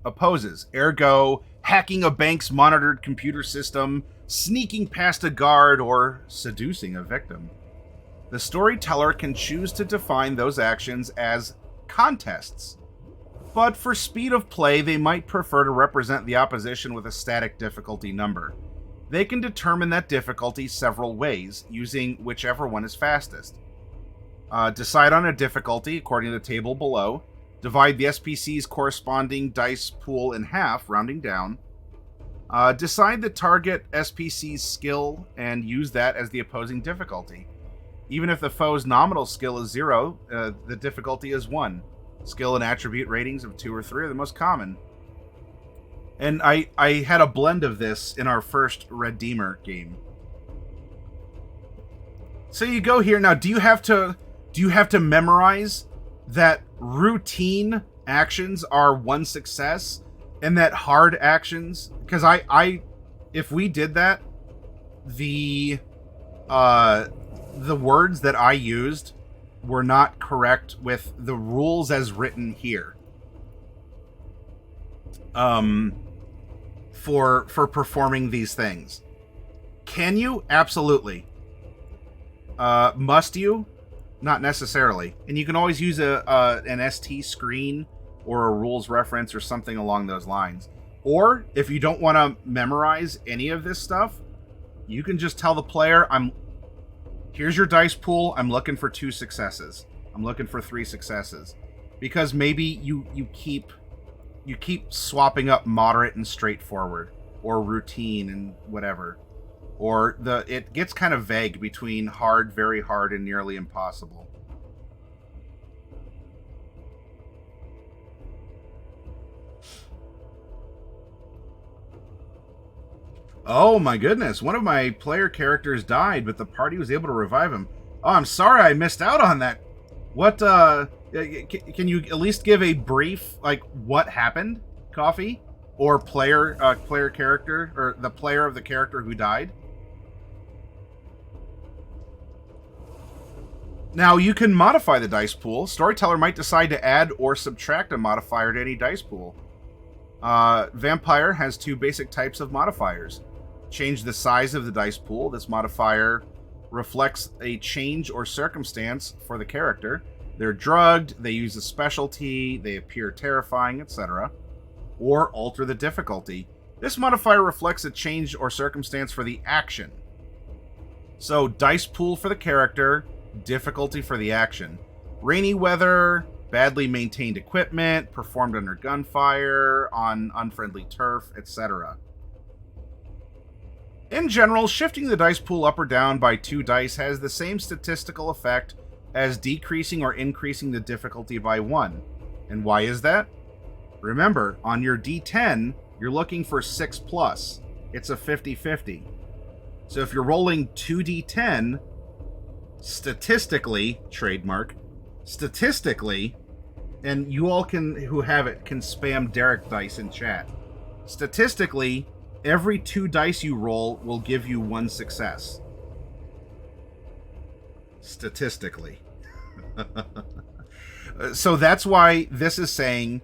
opposes. Ergo, hacking a bank's monitored computer system, sneaking past a guard, or seducing a victim. The storyteller can choose to define those actions as contests. But for speed of play, they might prefer to represent the opposition with a static difficulty number. They can determine that difficulty several ways, using whichever one is fastest. Decide on a difficulty according to the table below. Divide the SPC's corresponding dice pool in half, rounding down. Decide the target SPC's skill and use that as the opposing difficulty. Even if the foe's nominal skill is 0, the difficulty is 1. Skill and attribute ratings of 2 or 3 are the most common. And I had a blend of this in our first Redeemer game. So you go here now. Do you have to memorize that routine actions are 1 success and that hard actions? Because if we did that, the words that I used were not correct with the rules as written here. For performing these things. Can you? Absolutely. Must you? Not necessarily. And you can always use an ST screen or a rules reference or something along those lines. Or if you don't want to memorize any of this stuff, you can just tell the player, here's your dice pool. I'm looking for 2 successes. I'm looking for 3 successes. Because maybe you keep swapping up moderate and straightforward, or routine and whatever. Or it gets kind of vague between hard, very hard, and nearly impossible. Oh my goodness, one of my player characters died, but the party was able to revive him. Oh, I'm sorry I missed out on that. What, can you at least give a brief, what happened, Coffee? Or player character, or the player of the character who died? Now, you can modify the dice pool. Storyteller might decide to add or subtract a modifier to any dice pool. Vampire has 2 basic types of modifiers. Change the size of the dice pool. This modifier reflects a change or circumstance for the character. They're drugged, they use a specialty, they appear terrifying, etc. Or alter the difficulty. This modifier reflects a change or circumstance for the action. So, dice pool for the character, difficulty for the action. Rainy weather, badly maintained equipment, performed under gunfire, on unfriendly turf, etc. In general, shifting the dice pool up or down by 2 dice has the same statistical effect as decreasing or increasing the difficulty by 1. And why is that? Remember, on your D10, you're looking for 6+. It's a 50-50. So if you're rolling 2d10, statistically, and you all who have it can spam Derek dice in chat. Statistically, every 2 dice you roll will give you 1 success. Statistically. So that's why this is saying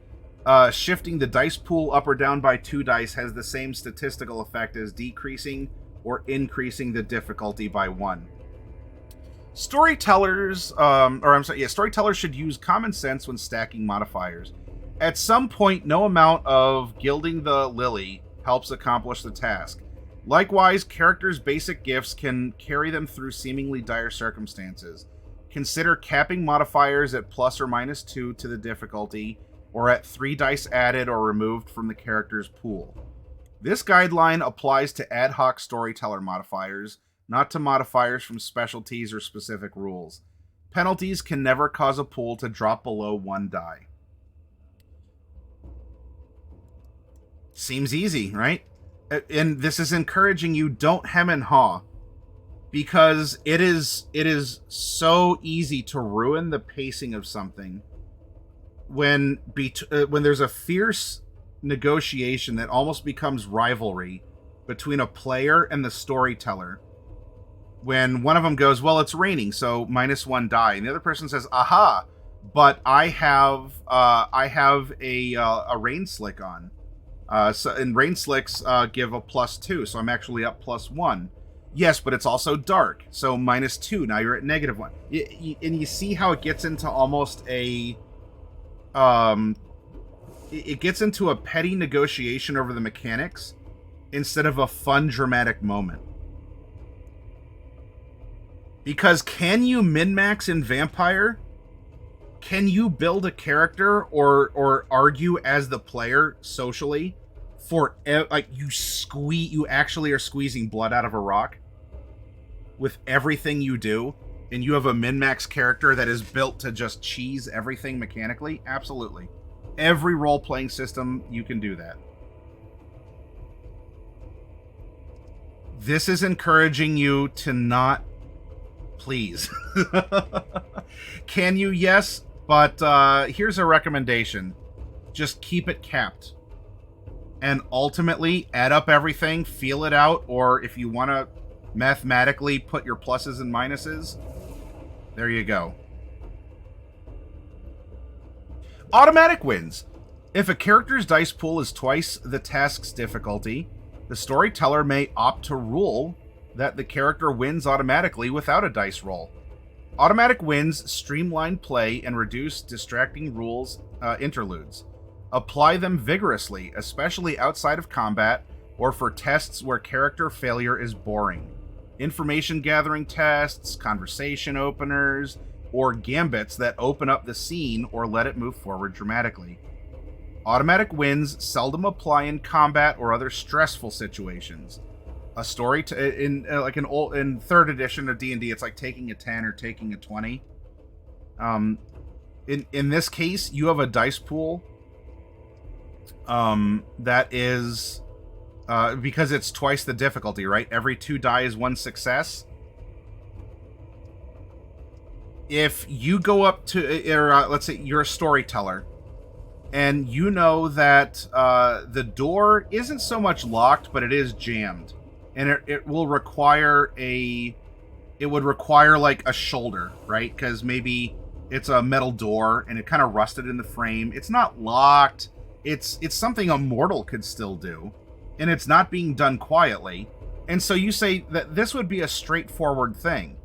shifting the dice pool up or down by 2 dice has the same statistical effect as decreasing or increasing the difficulty by 1. Storytellers should use common sense when stacking modifiers. At some point, no amount of gilding the lily helps accomplish the task. Likewise, characters' basic gifts can carry them through seemingly dire circumstances. Consider capping modifiers at plus or minus 2 to the difficulty, or at 3 dice added or removed from the character's pool. This guideline applies to ad hoc storyteller modifiers, not to modifiers from specialties or specific rules. Penalties can never cause a pool to drop below 1 die. Seems easy, right? And this is encouraging you, don't hem and haw, because it is so easy to ruin the pacing of something when there's a fierce negotiation that almost becomes rivalry between a player and the storyteller. When one of them goes, well, it's raining, so minus 1 die, and the other person says, aha, but I have a rain slick on. And rain slicks give a plus 2, so I'm actually up plus 1. Yes, but it's also dark, so minus 2. Now you're at negative 1. And you see how it gets into almost a... it gets into a petty negotiation over the mechanics instead of a fun, dramatic moment. Because can you min-max in Vampire? Can you build a character or argue as the player socially for like you actually are squeezing blood out of a rock with everything you do, and you have a min-max character that is built to just cheese everything mechanically? Absolutely. Every role-playing system, you can do that. This is encouraging you to not... Please. Can you? Yes, but here's a recommendation. Just keep it capped. And ultimately, add up everything, feel it out, or if you want to mathematically put your pluses and minuses, there you go. Automatic wins. If a character's dice pool is twice the task's difficulty, the storyteller may opt to rule that the character wins automatically without a dice roll. Automatic wins streamline play and reduce distracting rules interludes. Apply them vigorously, especially outside of combat or for tests where character failure is boring. Information gathering tests, conversation openers, or gambits that open up the scene or let it move forward dramatically. Automatic wins seldom apply in combat or other stressful situations. A story in 3rd edition of D&D, it's like taking a 10 or taking a 20. In this case, you have a dice pool that is because it's twice the difficulty, right? Every 2 die is 1 success. If you go up to, let's say you're a storyteller, and you know that the door isn't so much locked, but it is jammed. And it will require like a shoulder, right? Because maybe it's a metal door and it kind of rusted in the frame. It's not locked. It's something a mortal could still do, and it's not being done quietly. And so you say that this would be a straightforward thing.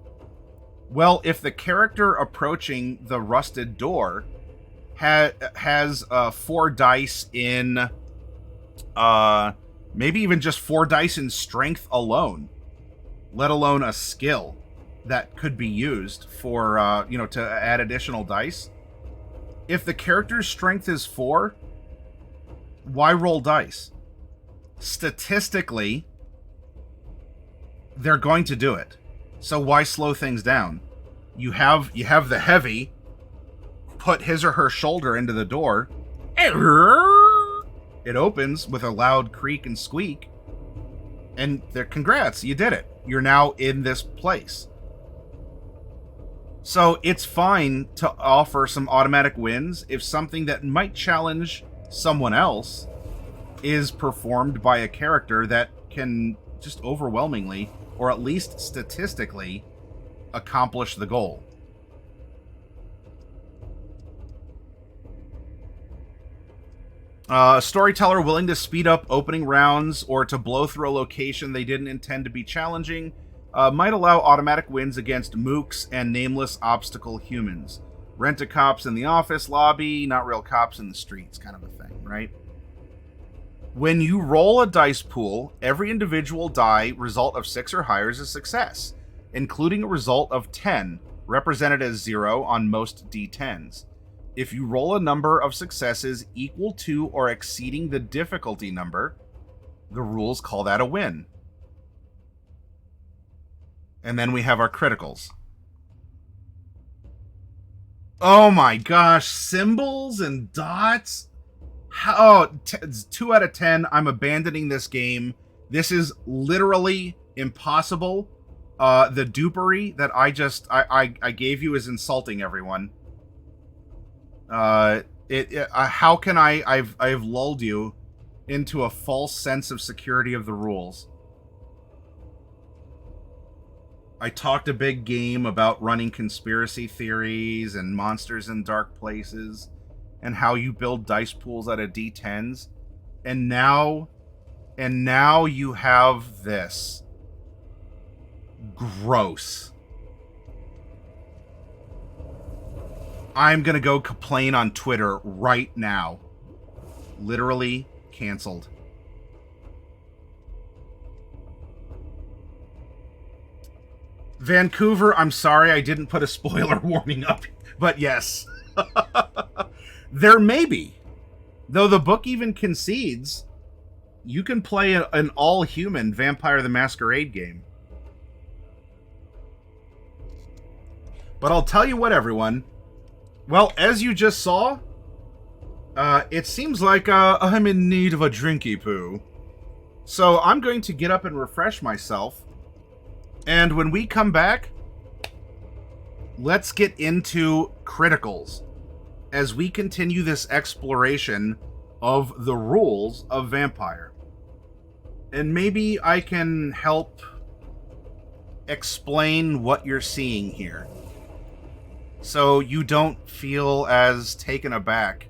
Well, if the character approaching the rusted door has 4 dice in maybe even just 4 dice in strength alone, let alone a skill that could be used for, to add additional dice. If the character's strength is 4, why roll dice? Statistically, they're going to do it. So why slow things down? You have the heavy put his or her shoulder into the door. It opens with a loud creak and squeak, and congrats, you did it. You're now in this place. So it's fine to offer some automatic wins if something that might challenge someone else is performed by a character that can just overwhelmingly, or at least statistically, accomplish the goal. A storyteller willing to speed up opening rounds or to blow through a location they didn't intend to be challenging might allow automatic wins against mooks and nameless obstacle humans. Rent-a-cops in the office lobby, not real cops in the streets, kind of a thing, right? When you roll a dice pool, every individual die result of 6 or higher is a success, including a result of 10, represented as 0 on most d10s. If you roll a number of successes equal to or exceeding the difficulty number, the rules call that a win. And then we have our criticals. Oh my gosh, symbols and dots? How? 2 out of 10. I'm abandoning this game. This is literally impossible. The dupery that I gave you is insulting everyone. How can I've lulled you into a false sense of security of the rules. I talked a big game about running conspiracy theories and monsters in dark places and how you build dice pools out of D10s. And now you have this. Gross. I'm gonna go complain on Twitter right now. Literally canceled. Vancouver, I'm sorry I didn't put a spoiler warning up, but yes. There may be. Though the book even concedes, you can play an all-human Vampire the Masquerade game. But I'll tell you what, everyone. Well, as you just saw, it seems like I'm in need of a drinky poo. So I'm going to get up and refresh myself. And when we come back, let's get into criticals as we continue this exploration of the rules of Vampire. And maybe I can help explain what you're seeing here, so you don't feel as taken aback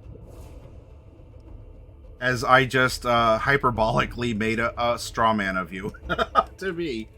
as I just hyperbolically made a straw man of you to me.